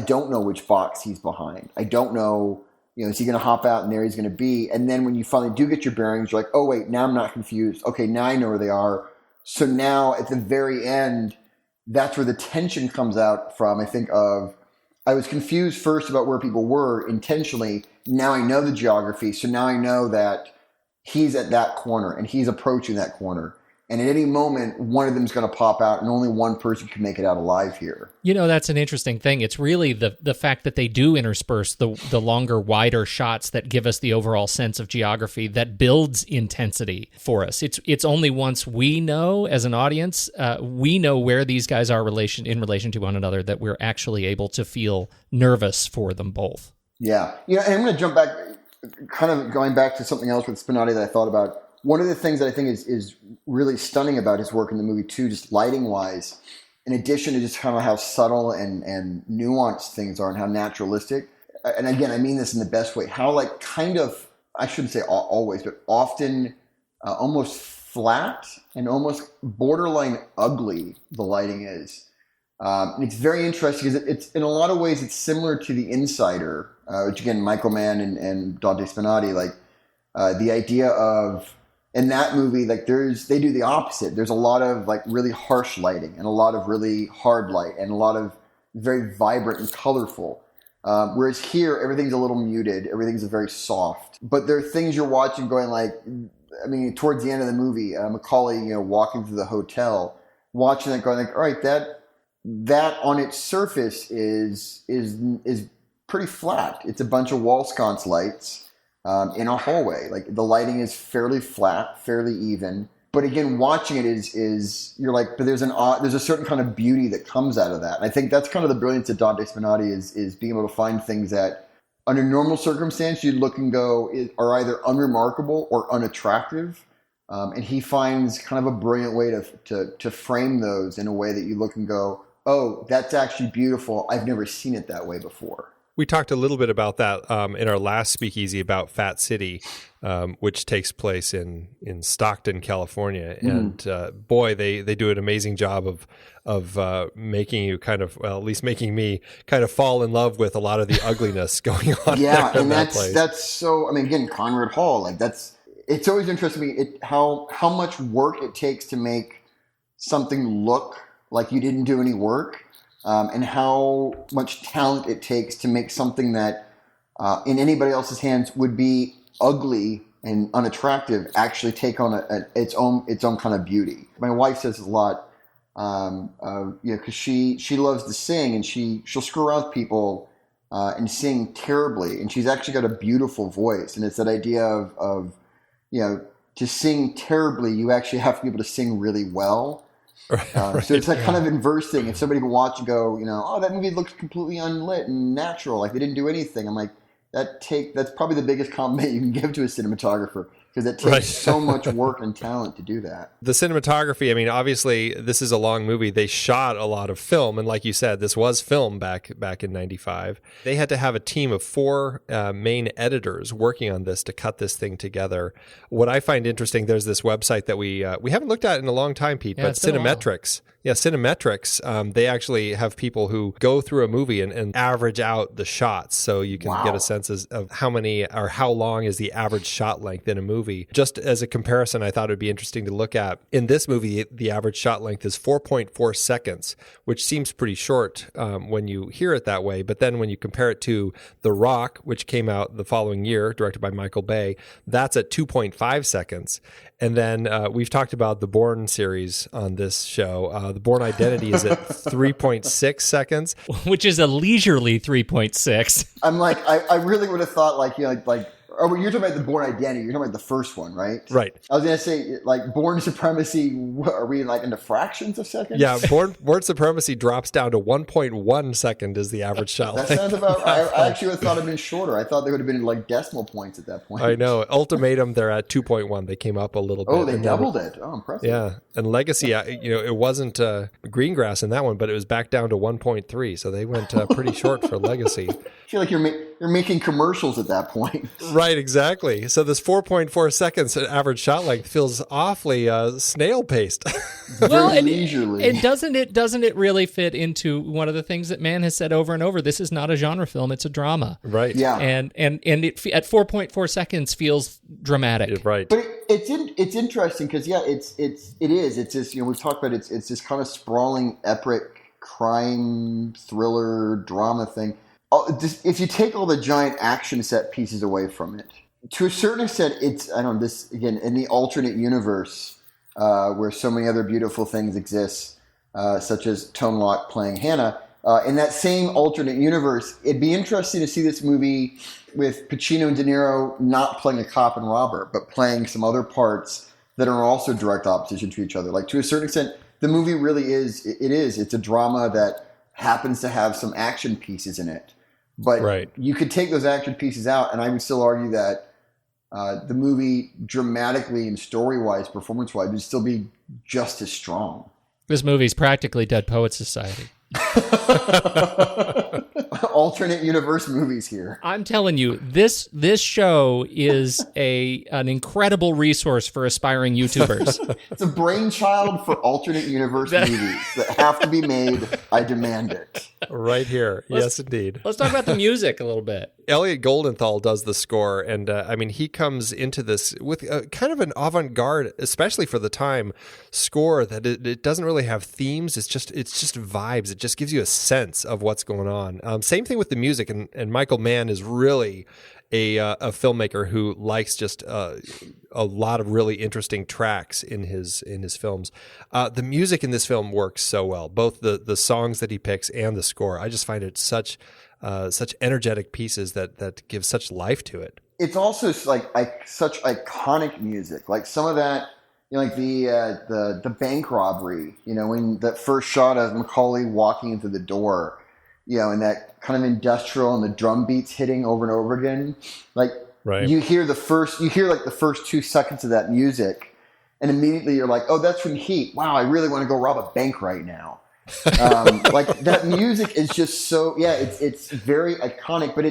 don't know which box he's behind. I don't know, is he going to hop out and there he's going to be? And then when you finally do get your bearings, you're like, oh wait, now I'm not confused. Okay, now I know where they are. So now at the very end, that's where the tension comes out from, I think, of I was confused first about where people were intentionally. Now I know the geography. So now I know that he's at that corner and he's approaching that corner. And at any moment, one of them is going to pop out and only one person can make it out alive here. You know, that's an interesting thing. It's really the fact that they do intersperse the longer, wider shots that give us the overall sense of geography that builds intensity for us. It's only once we know, as an audience, we know where these guys are in relation to one another, that we're actually able to feel nervous for them both. Yeah. And I'm going to jump back, kind of going back to something else with Spinotti that I thought about. One of the things that I think is really stunning about his work in the movie too, just lighting-wise, in addition to just kind of how subtle and nuanced things are and how naturalistic, and again, I mean this in the best way, how like kind of, I shouldn't say always, but often almost flat and almost borderline ugly the lighting is. And it's very interesting because it's in a lot of ways, it's similar to The Insider, which again, Michael Mann and Dante Spinotti, like the idea of, in that movie, like they do the opposite. There's a lot of like really harsh lighting and a lot of really hard light and a lot of very vibrant and colorful. Whereas here, everything's a little muted. Everything's very soft. But there are things you're watching going like, I mean, towards the end of the movie, Macaulay, walking through the hotel, watching that going like, all right, that on its surface is pretty flat. It's a bunch of wall sconce lights. In a hallway, like the lighting is fairly flat, fairly even. But again, watching it is you're like, but there's a certain kind of beauty that comes out of that. And I think that's kind of the brilliance of Dante Spinotti is being able to find things that, under normal circumstance, you'd look and go are either unremarkable or unattractive. And he finds kind of a brilliant way to frame those in a way that you look and go, oh, that's actually beautiful. I've never seen it that way before. We talked a little bit about that in our last Speakeasy about Fat City, which takes place in Stockton, California. And boy, they do an amazing job of making you kind of, well, at least making me kind of fall in love with a lot of the ugliness going on. Yeah, there and place. that's so. I mean, again, Conrad Hall, like it's always interesting to me how much work it takes to make something look like you didn't do any work. And how much talent it takes to make something that in anybody else's hands would be ugly and unattractive actually take on its own kind of beauty. My wife says a lot, because she loves to sing and she'll screw around with people and sing terribly, and she's actually got a beautiful voice, and it's that idea of to sing terribly, you actually have to be able to sing really well. Right. So it's that kind of inverse thing. If somebody can watch and go, oh, that movie looks completely unlit and natural, like they didn't do anything. I'm like, that's probably the biggest compliment you can give to a cinematographer, because it takes so much work and talent to do that. The cinematography, I mean, obviously, this is a long movie. They shot a lot of film, and like you said, this was filmed back in '95. They had to have a team of 4 main editors working on this to cut this thing together. What I find interesting, there's this website that we haven't looked at in a long time, Pete, but Cinemetrics. Yeah, Cinemetrics, they actually have people who go through a movie and average out the shots, so you can get a sense of how many or how long is the average shot length in a movie. Just as a comparison, I thought it would be interesting to look at. In this movie, the average shot length is 4.4 seconds, which seems pretty short when you hear it that way. But then when you compare it to The Rock, which came out the following year, directed by Michael Bay, that's at 2.5 seconds. And then we've talked about the Bourne series on this show. The Bourne Identity is at 3.6 seconds. Which is a leisurely 3.6. I'm like, I really would have thought oh, you're talking about the Bourne Identity. You're talking about the first one, right? Right. I was going to say, like, Bourne Supremacy, are we like into fractions of seconds? Yeah, Bourne Supremacy drops down to 1.1 second is the average shot length. That sounds about, I actually would have thought it would have been shorter. I thought they would have been like decimal points at that point. I know. Ultimatum, they're at 2.1. They came up a little bit. Oh, they doubled it. Oh, impressive. Yeah. And Legacy, it wasn't Greengrass in that one, but it was back down to 1.3. So they went pretty short for Legacy. I feel like you're making commercials at that point. Right, exactly. So this 4.4 seconds average shot length feels awfully snail paced. Well, and doesn't it really fit into one of the things that Mann has said over and over? This is not a genre film; it's a drama. Right. Yeah. And it at 4.4 seconds feels dramatic. Right. But it's interesting because it is. It's this, we've talked about it's this kind of sprawling epic crime thriller drama thing. If you take all the giant action set pieces away from it, to a certain extent, it's, I don't know, this, again, in the alternate universe where so many other beautiful things exist, such as Tone Lōc playing Hannah, in that same alternate universe, it'd be interesting to see this movie with Pacino and De Niro not playing a cop and robber, but playing some other parts that are also direct opposition to each other. Like, to a certain extent, the movie really is, it's a drama that happens to have some action pieces in it. But you could take those action pieces out, and I would still argue that the movie, dramatically and story-wise, performance-wise, would still be just as strong. This movie's practically Dead Poets Society. Alternate universe movies here. I'm telling you, this show is an incredible resource for aspiring YouTubers. It's a brainchild for alternate universe movies that have to be made. I demand it. Right here. Yes, indeed. Let's talk about the music a little bit. Elliot Goldenthal does the score, and I mean, he comes into this with kind of an avant-garde, especially for the time, score that it doesn't really have themes. It's just vibes. It just gives you a sense of what's going on. Same thing with the music, and Michael Mann is really a filmmaker who likes just a lot of really interesting tracks in his films. The music in this film works so well, both the songs that he picks and the score. I just find it such energetic pieces that give such life to it. It's also like such iconic music. Like some of that, you know, like the bank robbery. You know, when that first shot of Macaulay walking into the door. You know, and that kind of industrial and the drum beats hitting over and over again. Like you hear the first 2 seconds of that music, and immediately you're like, oh, that's from Heat. Wow, I really want to go rob a bank right now. Like that music is just so, it's very iconic, but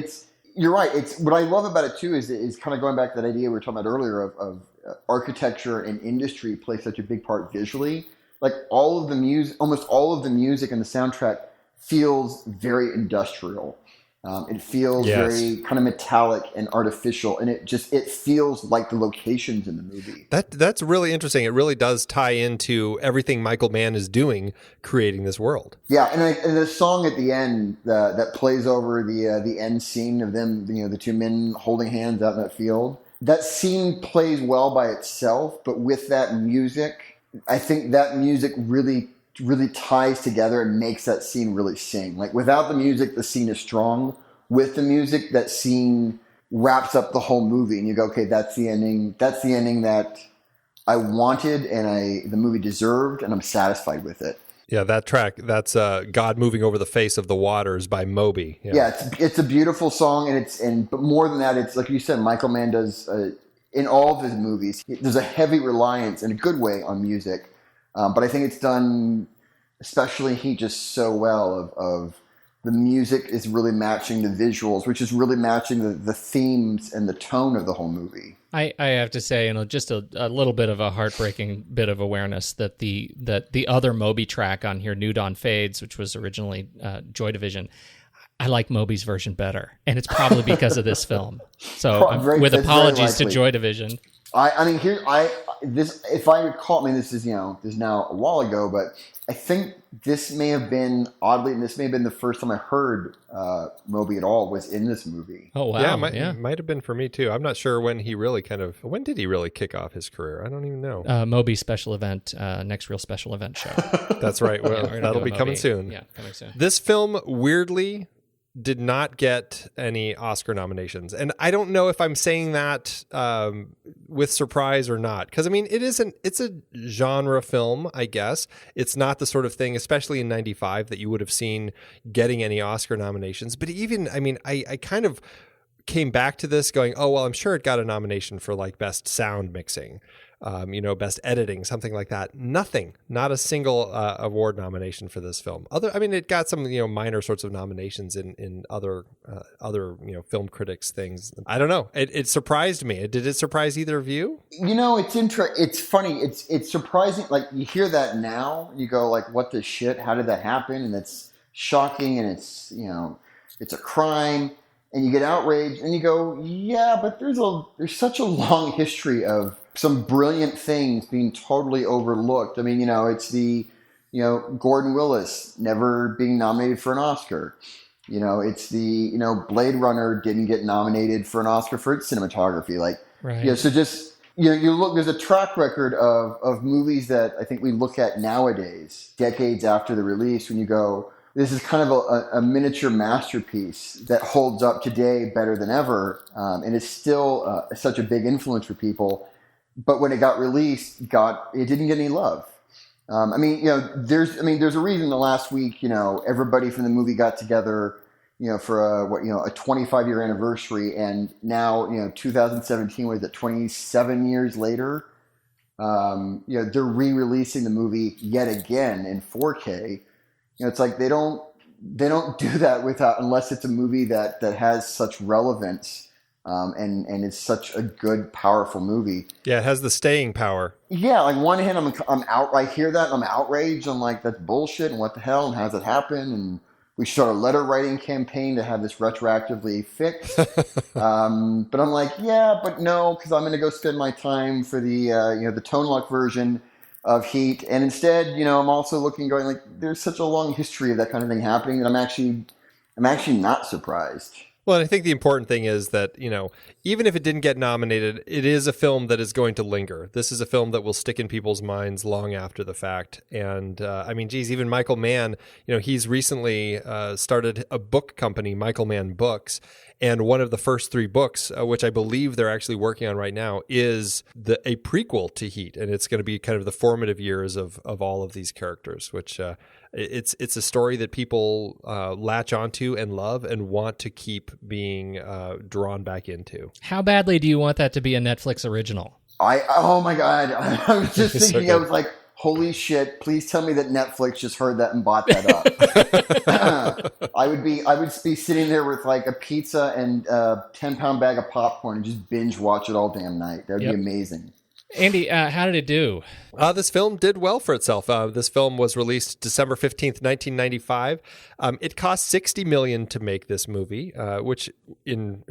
you're right. It's what I love about it too is kind of going back to that idea we were talking about earlier of architecture and industry play such a big part visually. Like almost all of the music and the soundtrack feels very industrial. It feels very kind of metallic and artificial, and it feels like the locations in the movie. That's really interesting. It really does tie into everything Michael Mann is doing, creating this world. Yeah, and the song at the end that plays over the end scene of them, you know, the two men holding hands out in that field. That scene plays well by itself, but with that music, I think that music really ties together and makes that scene really sing. Like without the music, the scene is strong. With the music, that scene wraps up the whole movie, and you go, okay, that's the ending. That's the ending that I wanted and the movie deserved, and I'm satisfied with it. Yeah, that track, that's God Moving Over the Face of the Waters by Moby. Yeah, it's a beautiful song, but more than that, it's like you said, Michael Mann does in all of his movies. There's a heavy reliance in a good way on music. But I think it's done, especially Heat, just so well of the music is really matching the visuals, which is really matching the themes and the tone of the whole movie. I have to say, you know, just a little bit of a heartbreaking bit of awareness that the other Moby track on here, New Dawn Fades, which was originally Joy Division, I like Moby's version better. And it's probably because of this film. So with apologies to Joy Division. I mean, if I recall, I mean, this is now a while ago, but I think this may have been the first time I heard Moby at all was in this movie. Oh, wow. Yeah, might have been for me too. I'm not sure when did he really kick off his career? I don't even know. Moby special event, next real special event show. That's right. Well, that'll be coming soon. Yeah, coming soon. This film, weirdly, did not get any Oscar nominations. And I don't know if I'm saying that with surprise or not. Because, I mean, it's a genre film, I guess. It's not the sort of thing, especially in 95, that you would have seen getting any Oscar nominations. But even, I mean, I kind of came back to this going, oh, well, I'm sure it got a nomination for like best sound mixing. Best editing, something like that. Nothing, not a single award nomination for this film. It got some, minor sorts of nominations in other film critics things. I don't know. It surprised me. Did it surprise either of you? It's funny. It's surprising. Like you hear that now, you go like, what the shit? How did that happen? And it's shocking, and it's a crime. And you get outraged, and you go, yeah, but there's such a long history of some brilliant things being totally overlooked. I mean, it's the Gordon Willis never being nominated for an Oscar. It's the, Blade Runner didn't get nominated for an Oscar for its cinematography. Right. So just, you look, there's a track record of movies that I think we look at nowadays, decades after the release, when you go, this is kind of a miniature masterpiece that holds up today better than ever. And it's still such a big influence for people. But when it got released, it didn't get any love. There's a reason the last week, everybody from the movie got together, for a 25-year anniversary. And now, 2017, was it 27 years later? They're re-releasing the movie yet again in 4K. It's like they don't do that unless it's a movie that has such relevance. And it's such a good, powerful movie. Yeah, it has the staying power. Yeah, on one hand, I'm out. I hear that, and I'm outraged. I'm like, that's bullshit, and what the hell, and how does it happen? And we should start a letter writing campaign to have this retroactively fixed. But I'm like, yeah, but no, because I'm going to go spend my time for the the Tone Lōc version of Heat, and instead, I'm also going like, there's such a long history of that kind of thing happening that I'm actually not surprised. Well, and I think the important thing is that, even if it didn't get nominated, it is a film that is going to linger. This is a film that will stick in people's minds long after the fact. And even Michael Mann, he's recently started a book company, Michael Mann Books. And one of the first 3 books, which I believe they're actually working on right now, is a prequel to Heat. And it's going to be kind of the formative years of all of these characters, which it's a story that people latch onto and love and want to keep being drawn back into. How badly do you want that to be a Netflix original? Oh my God. I was just thinking, So I was like, holy shit, please tell me that Netflix just heard that and bought that up. I would be sitting there with like a pizza and a 10-pound bag of popcorn and just binge watch it all damn night. That would be amazing. Andy, how did it do? This film did well for itself. This film was released December 15th, 1995. It cost $60 million to make this movie, which in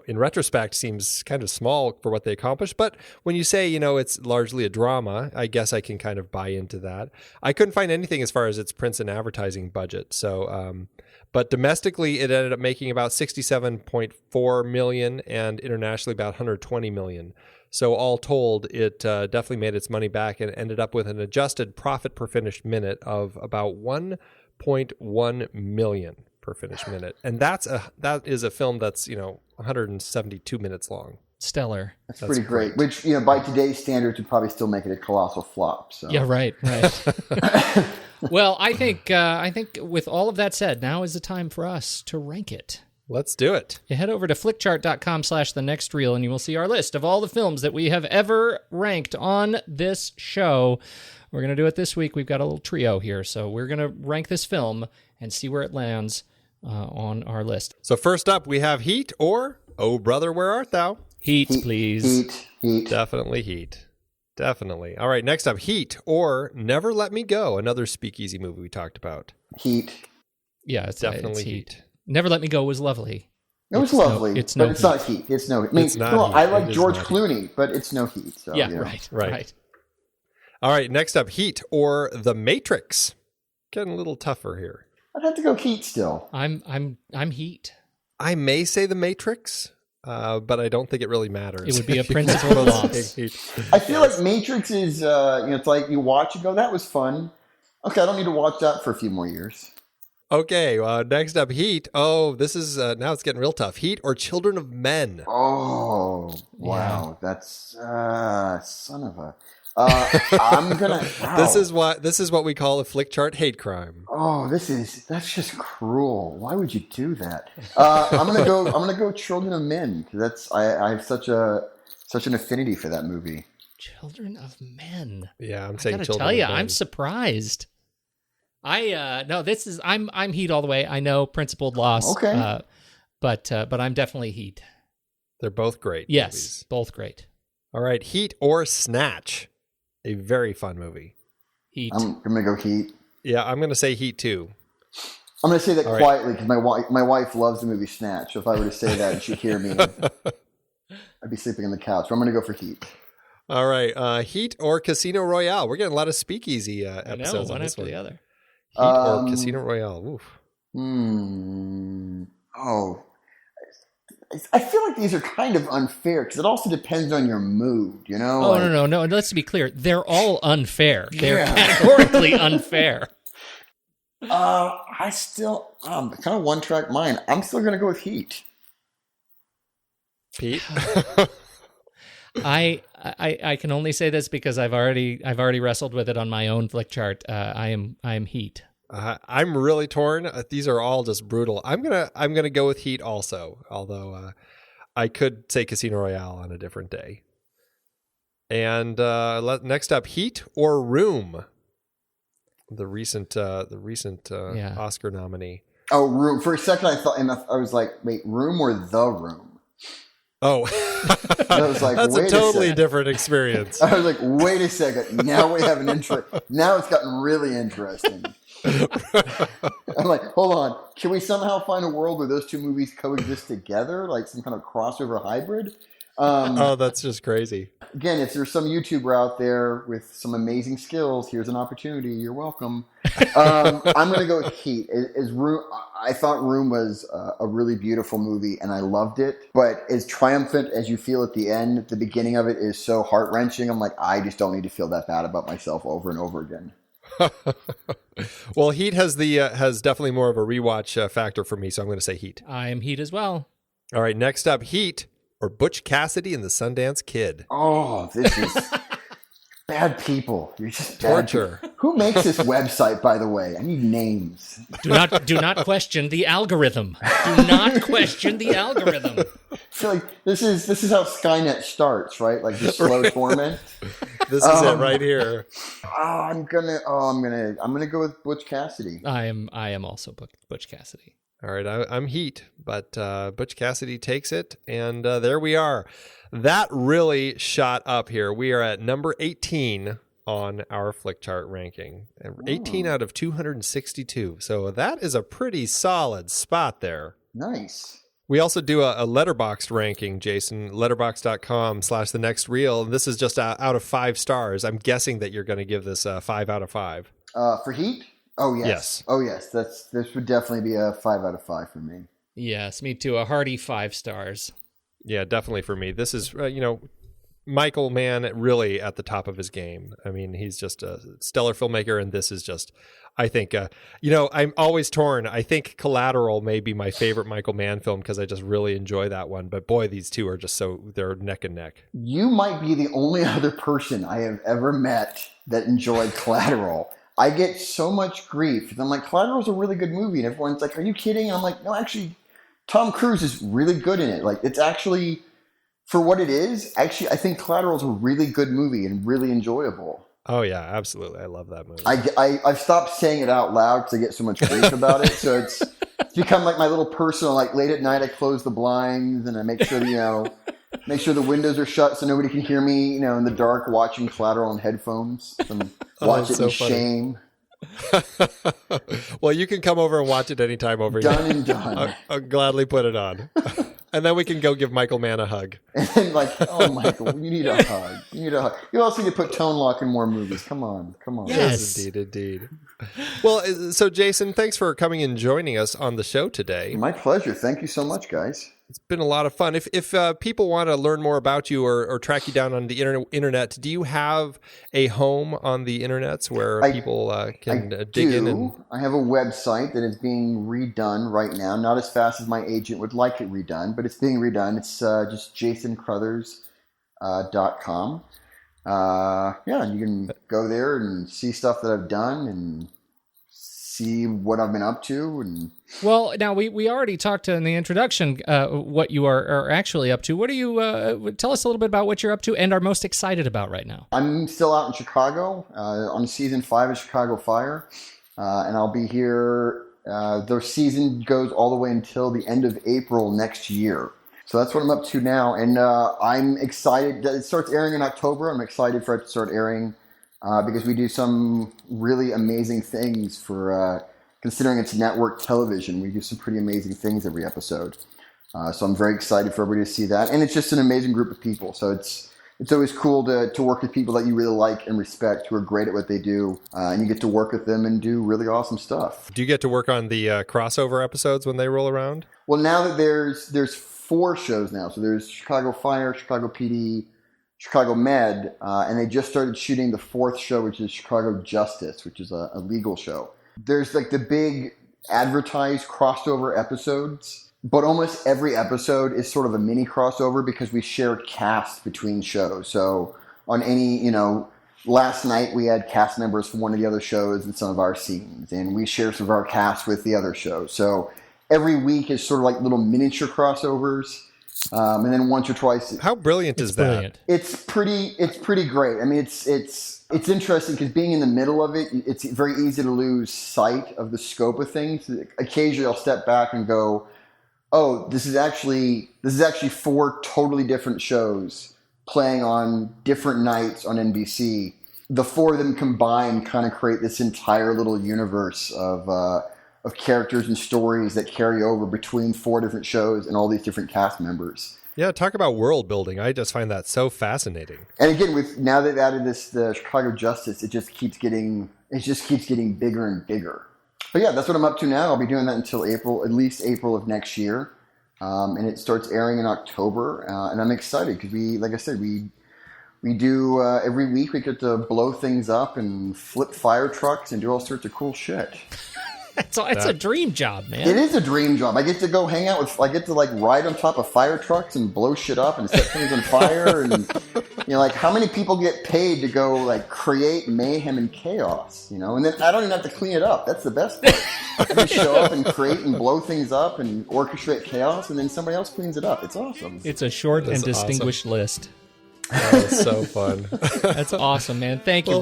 retrospect seems kind of small for what they accomplished. But when you say, it's largely a drama, I guess I can kind of buy into that. I couldn't find anything as far as its print and advertising budget. So, but domestically, it ended up making about $67.4 million and internationally about $120 million. So all told, it definitely made its money back and ended up with an adjusted profit per finished minute of about $1.1 million per finished minute. And that is a film that's, 172 minutes long. Stellar. That's pretty great. Which, by today's standards would probably still make it a colossal flop. So. Yeah, right. Well, I think with all of that said, now is the time for us to rank it. Let's do it. You head over to flickchart.com/thenextreel and you will see our list of all the films that we have ever ranked on this show. We're going to do it this week. We've got a little trio here. So we're going to rank this film and see where it lands on our list. So first up, we have Heat or Oh Brother, Where Art Thou? Heat, please. Heat. Definitely Heat. Definitely. All right, next up, Heat or Never Let Me Go, another Speakeasy movie we talked about. Heat. Yeah, it's definitely Heat. Never Let Me Go was lovely. It was lovely, but it's not Heat. It's no. I mean, it's not Heat. I like George Clooney, but it's no Heat. So, yeah, right. All right, next up, Heat or The Matrix. Getting a little tougher here. I'd have to go Heat still. I'm Heat. I may say The Matrix, but I don't think it really matters. It would be a principal loss. I feel like Matrix is, it's like you watch and go, that was fun. Okay, I don't need to watch that for a few more years. Okay, next up, Heat. Oh, this is, now it's getting real tough. Heat or Children of Men? Oh, wow. Yeah. That's, son of a... I'm gonna... Wow. This is what we call a flick chart hate crime. Oh, that's just cruel. Why would you do that? I'm gonna go Children of Men. I have such an affinity for that movie. Children of Men. Yeah, I'm saying I gotta Children tell you, of Men. I'm surprised. I'm Heat all the way. I know principled loss. Okay. But I'm definitely Heat. They're both great. Yes, movies. both great. All right, Heat or Snatch, a very fun movie. Heat. I'm gonna go Heat. Yeah, I'm gonna say Heat too. I'm gonna say that all quietly because my wife loves the movie Snatch. So if I were to say that, she'd hear me. I'd be sleeping on the couch. But I'm gonna go for Heat. All right. Heat or Casino Royale? We're getting a lot of Speakeasy episodes one on this after one. the other. Heat or Casino Royale? Oof. Oh, I feel like these are kind of unfair because it also depends on your mood, you know? Oh, no. Let's be clear. They're all unfair. They're categorically unfair. I still, kind of one-track mind. I'm still going to go with Heat. Pete? I can only say this because I've already wrestled with it on my own flick chart. I am Heat. I'm really torn. These are all just brutal. I'm gonna go with Heat also, although I could say Casino Royale on a different day. And next up, Heat or Room, the recent Oscar nominee. Oh, Room. For a second, I was like, wait, Room or The Room? Oh, I was like, that's a wait totally second. different experience. I was like, wait a second. Now we have an intro. Now it's gotten really interesting. I'm like, hold on. Can we somehow find a world where those two movies coexist together, like some kind of crossover hybrid? Oh, that's just crazy. Again, if there's some YouTuber out there with some amazing skills, here's an opportunity. You're welcome. I'm going to go with Heat. I thought Room was a really beautiful movie, and I loved it. But as triumphant as you feel at the end, the beginning of it is so heart-wrenching. I'm like, I just don't need to feel that bad about myself over and over again. Well, Heat has definitely more of a rewatch factor for me, so I'm going to say Heat. I am Heat as well. All right, next up, Heat or Butch Cassidy and the Sundance Kid. Oh, this is bad people. You're just bad Torture. people. Who makes this website, by the way? I need names. Do not question the algorithm. Do not question the algorithm. I feel like this is how Skynet starts, right? Like the slow torment. This is it right here. I'm gonna go with Butch Cassidy. I am also Butch Cassidy. All right, I'm Heat, but Butch Cassidy takes it, and there we are. That really shot up here. We are at number 18 on our flick chart ranking. 18 out of 262. So that is a pretty solid spot there. Nice. We also do a letterboxed ranking, Jason, letterboxd.com/the next reel. And this is just out of 5 stars. I'm guessing that you're going to give this a 5 out of 5. For Heat? Oh, yes. Yes. Oh, yes. This would definitely be a 5 out of 5 for me. Yes, me too. A hearty 5 stars. Yeah, definitely for me. This is, Michael Mann really at the top of his game. I mean, he's just a stellar filmmaker, and this is just, I think, I'm always torn. I think Collateral may be my favorite Michael Mann film because I just really enjoy that one. But boy, these two are just they're neck and neck. You might be the only other person I have ever met that enjoyed Collateral. I get so much grief. I'm like, Collateral's a really good movie. And everyone's like, are you kidding? And I'm like, no, actually, Tom Cruise is really good in it. Like, it's actually, for what it is, actually, I think Collateral's a really good movie and really enjoyable. Oh, yeah, absolutely. I love that movie. I've stopped saying it out loud because I get so much grief about it. So it's become like my little personal, like late at night, I close the blinds and I make sure, make sure the windows are shut so nobody can hear me, in the dark watching Collateral on headphones. And watch it in shame. Well, you can come over and watch it anytime over here. Done and done. I'll gladly put it on. And then we can go give Michael Mann a hug. And oh, Michael, you need a hug. You also need to put Tone Lōc in more movies. Come on. Yes, indeed. Well, so Jason, thanks for coming and joining us on the show today. My pleasure. Thank you so much, guys. It's been a lot of fun. If people want to learn more about you or track you down on the internet, do you have a home on the internets where people can dig in? I have a website that is being redone right now. Not as fast as my agent would like it redone, but it's being redone. It's just JaysonCrothers.com. You can go there and see stuff that I've done and see what I've been up to. And well, now we already talked in the introduction what you are actually up to. What are you? Tell us a little bit about what you're up to and are most excited about right now. I'm still out in Chicago on season 5 of Chicago Fire, and I'll be here. The season goes all the way until the end of April next year. So that's what I'm up to now, and I'm excited. It starts airing in October. I'm excited for it to start airing because we do some really amazing things for considering it's network television. We do some pretty amazing things every episode. So I'm very excited for everybody to see that, and it's just an amazing group of people. So it's it's always cool to work with people that you really like and respect, who are great at what they do, and you get to work with them and do really awesome stuff. Do you get to work on the crossover episodes when they roll around? Well, now that there's 4 shows now, so there's Chicago Fire, Chicago PD, Chicago Med, and they just started shooting the 4th show, which is Chicago Justice, which is a legal show. There's like the big advertised crossover episodes, but almost every episode is sort of a mini crossover because we share cast between shows. So on any, last night we had cast members from one of the other shows in some of our scenes, and we share some of our cast with the other shows. So every week is sort of like little miniature crossovers. And then once or twice. How brilliant is that? It's pretty great. I mean, it's interesting because being in the middle of it, it's very easy to lose sight of the scope of things. Occasionally, I'll step back and go, "Oh, this is actually 4 totally different shows playing on different nights on NBC. The 4 of them combined kind of create this entire little universe of characters and stories that carry over between 4 different shows and all these different cast members." Yeah, talk about world building. I just find that so fascinating. And again, now they've added the Chicago Justice, it just keeps getting bigger and bigger. But yeah, that's what I'm up to now. I'll be doing that until at least April of next year, and it starts airing in October. And I'm excited because like I said, we do every week. We get to blow things up and flip fire trucks and do all sorts of cool shit. It's a dream job, man. It is a dream job. I get to go hang out I get to ride on top of fire trucks and blow shit up and set things on fire. And, how many people get paid to go, create mayhem and chaos, And then I don't even have to clean it up. That's the best part. I can show up and create and blow things up and orchestrate chaos, and then somebody else cleans it up. It's awesome. It's a short and distinguished list. That was so fun. That's awesome, man. Thank you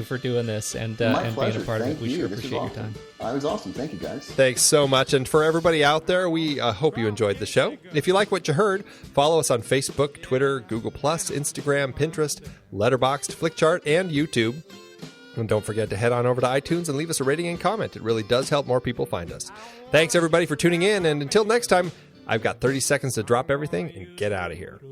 for doing this and being a part of it. We sure appreciate your time. It was awesome. Thank you, guys. Thanks so much. And for everybody out there, we hope you enjoyed the show. If you like what you heard, follow us on Facebook, Twitter, Google+, Instagram, Pinterest, Letterboxd, Flickchart, and YouTube. And don't forget to head on over to iTunes and leave us a rating and comment. It really does help more people find us. Thanks, everybody, for tuning in. And until next time, I've got 30 seconds to drop everything and get out of here.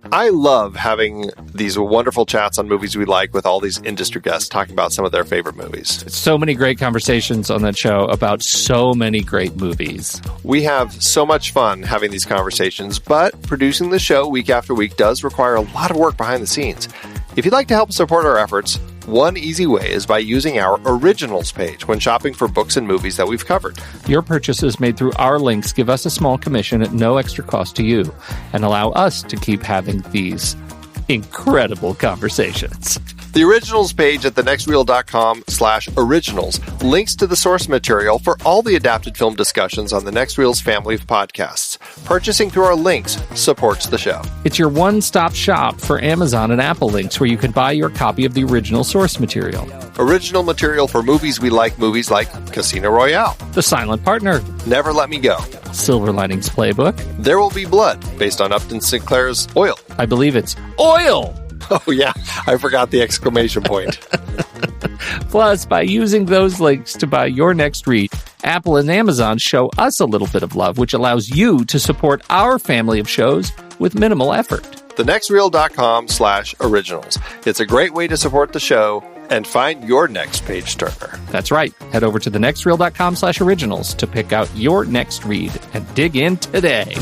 I love having these wonderful chats on movies we like with all these industry guests talking about some of their favorite movies. So many great conversations on that show about so many great movies. We have so much fun having these conversations, but producing the show week after week does require a lot of work behind the scenes. If you'd like to help support our efforts, one easy way is by using our Originals page when shopping for books and movies that we've covered. Your purchases made through our links give us a small commission at no extra cost to you and allow us to keep having these incredible conversations. The Originals page at thenextreel.com/originals links to the source material for all the adapted film discussions on the Next Reel's family of podcasts. Purchasing through our links supports the show. It's your one-stop shop for Amazon and Apple links where you can buy your copy of the original source material. Original material for movies we like, movies like Casino Royale, The Silent Partner, Never Let Me Go, Silver Linings Playbook, There Will Be Blood, based on Upton Sinclair's Oil. I believe it's Oil! Oh yeah, I forgot the exclamation point. Plus, by using those links to buy your next read, Apple and Amazon show us a little bit of love, which allows you to support our family of shows with minimal effort. thenextreel.com/originals. It's a great way to support the show and find your next page turner. That's right. Head over to thenextreel.com/originals to pick out your next read and dig in today.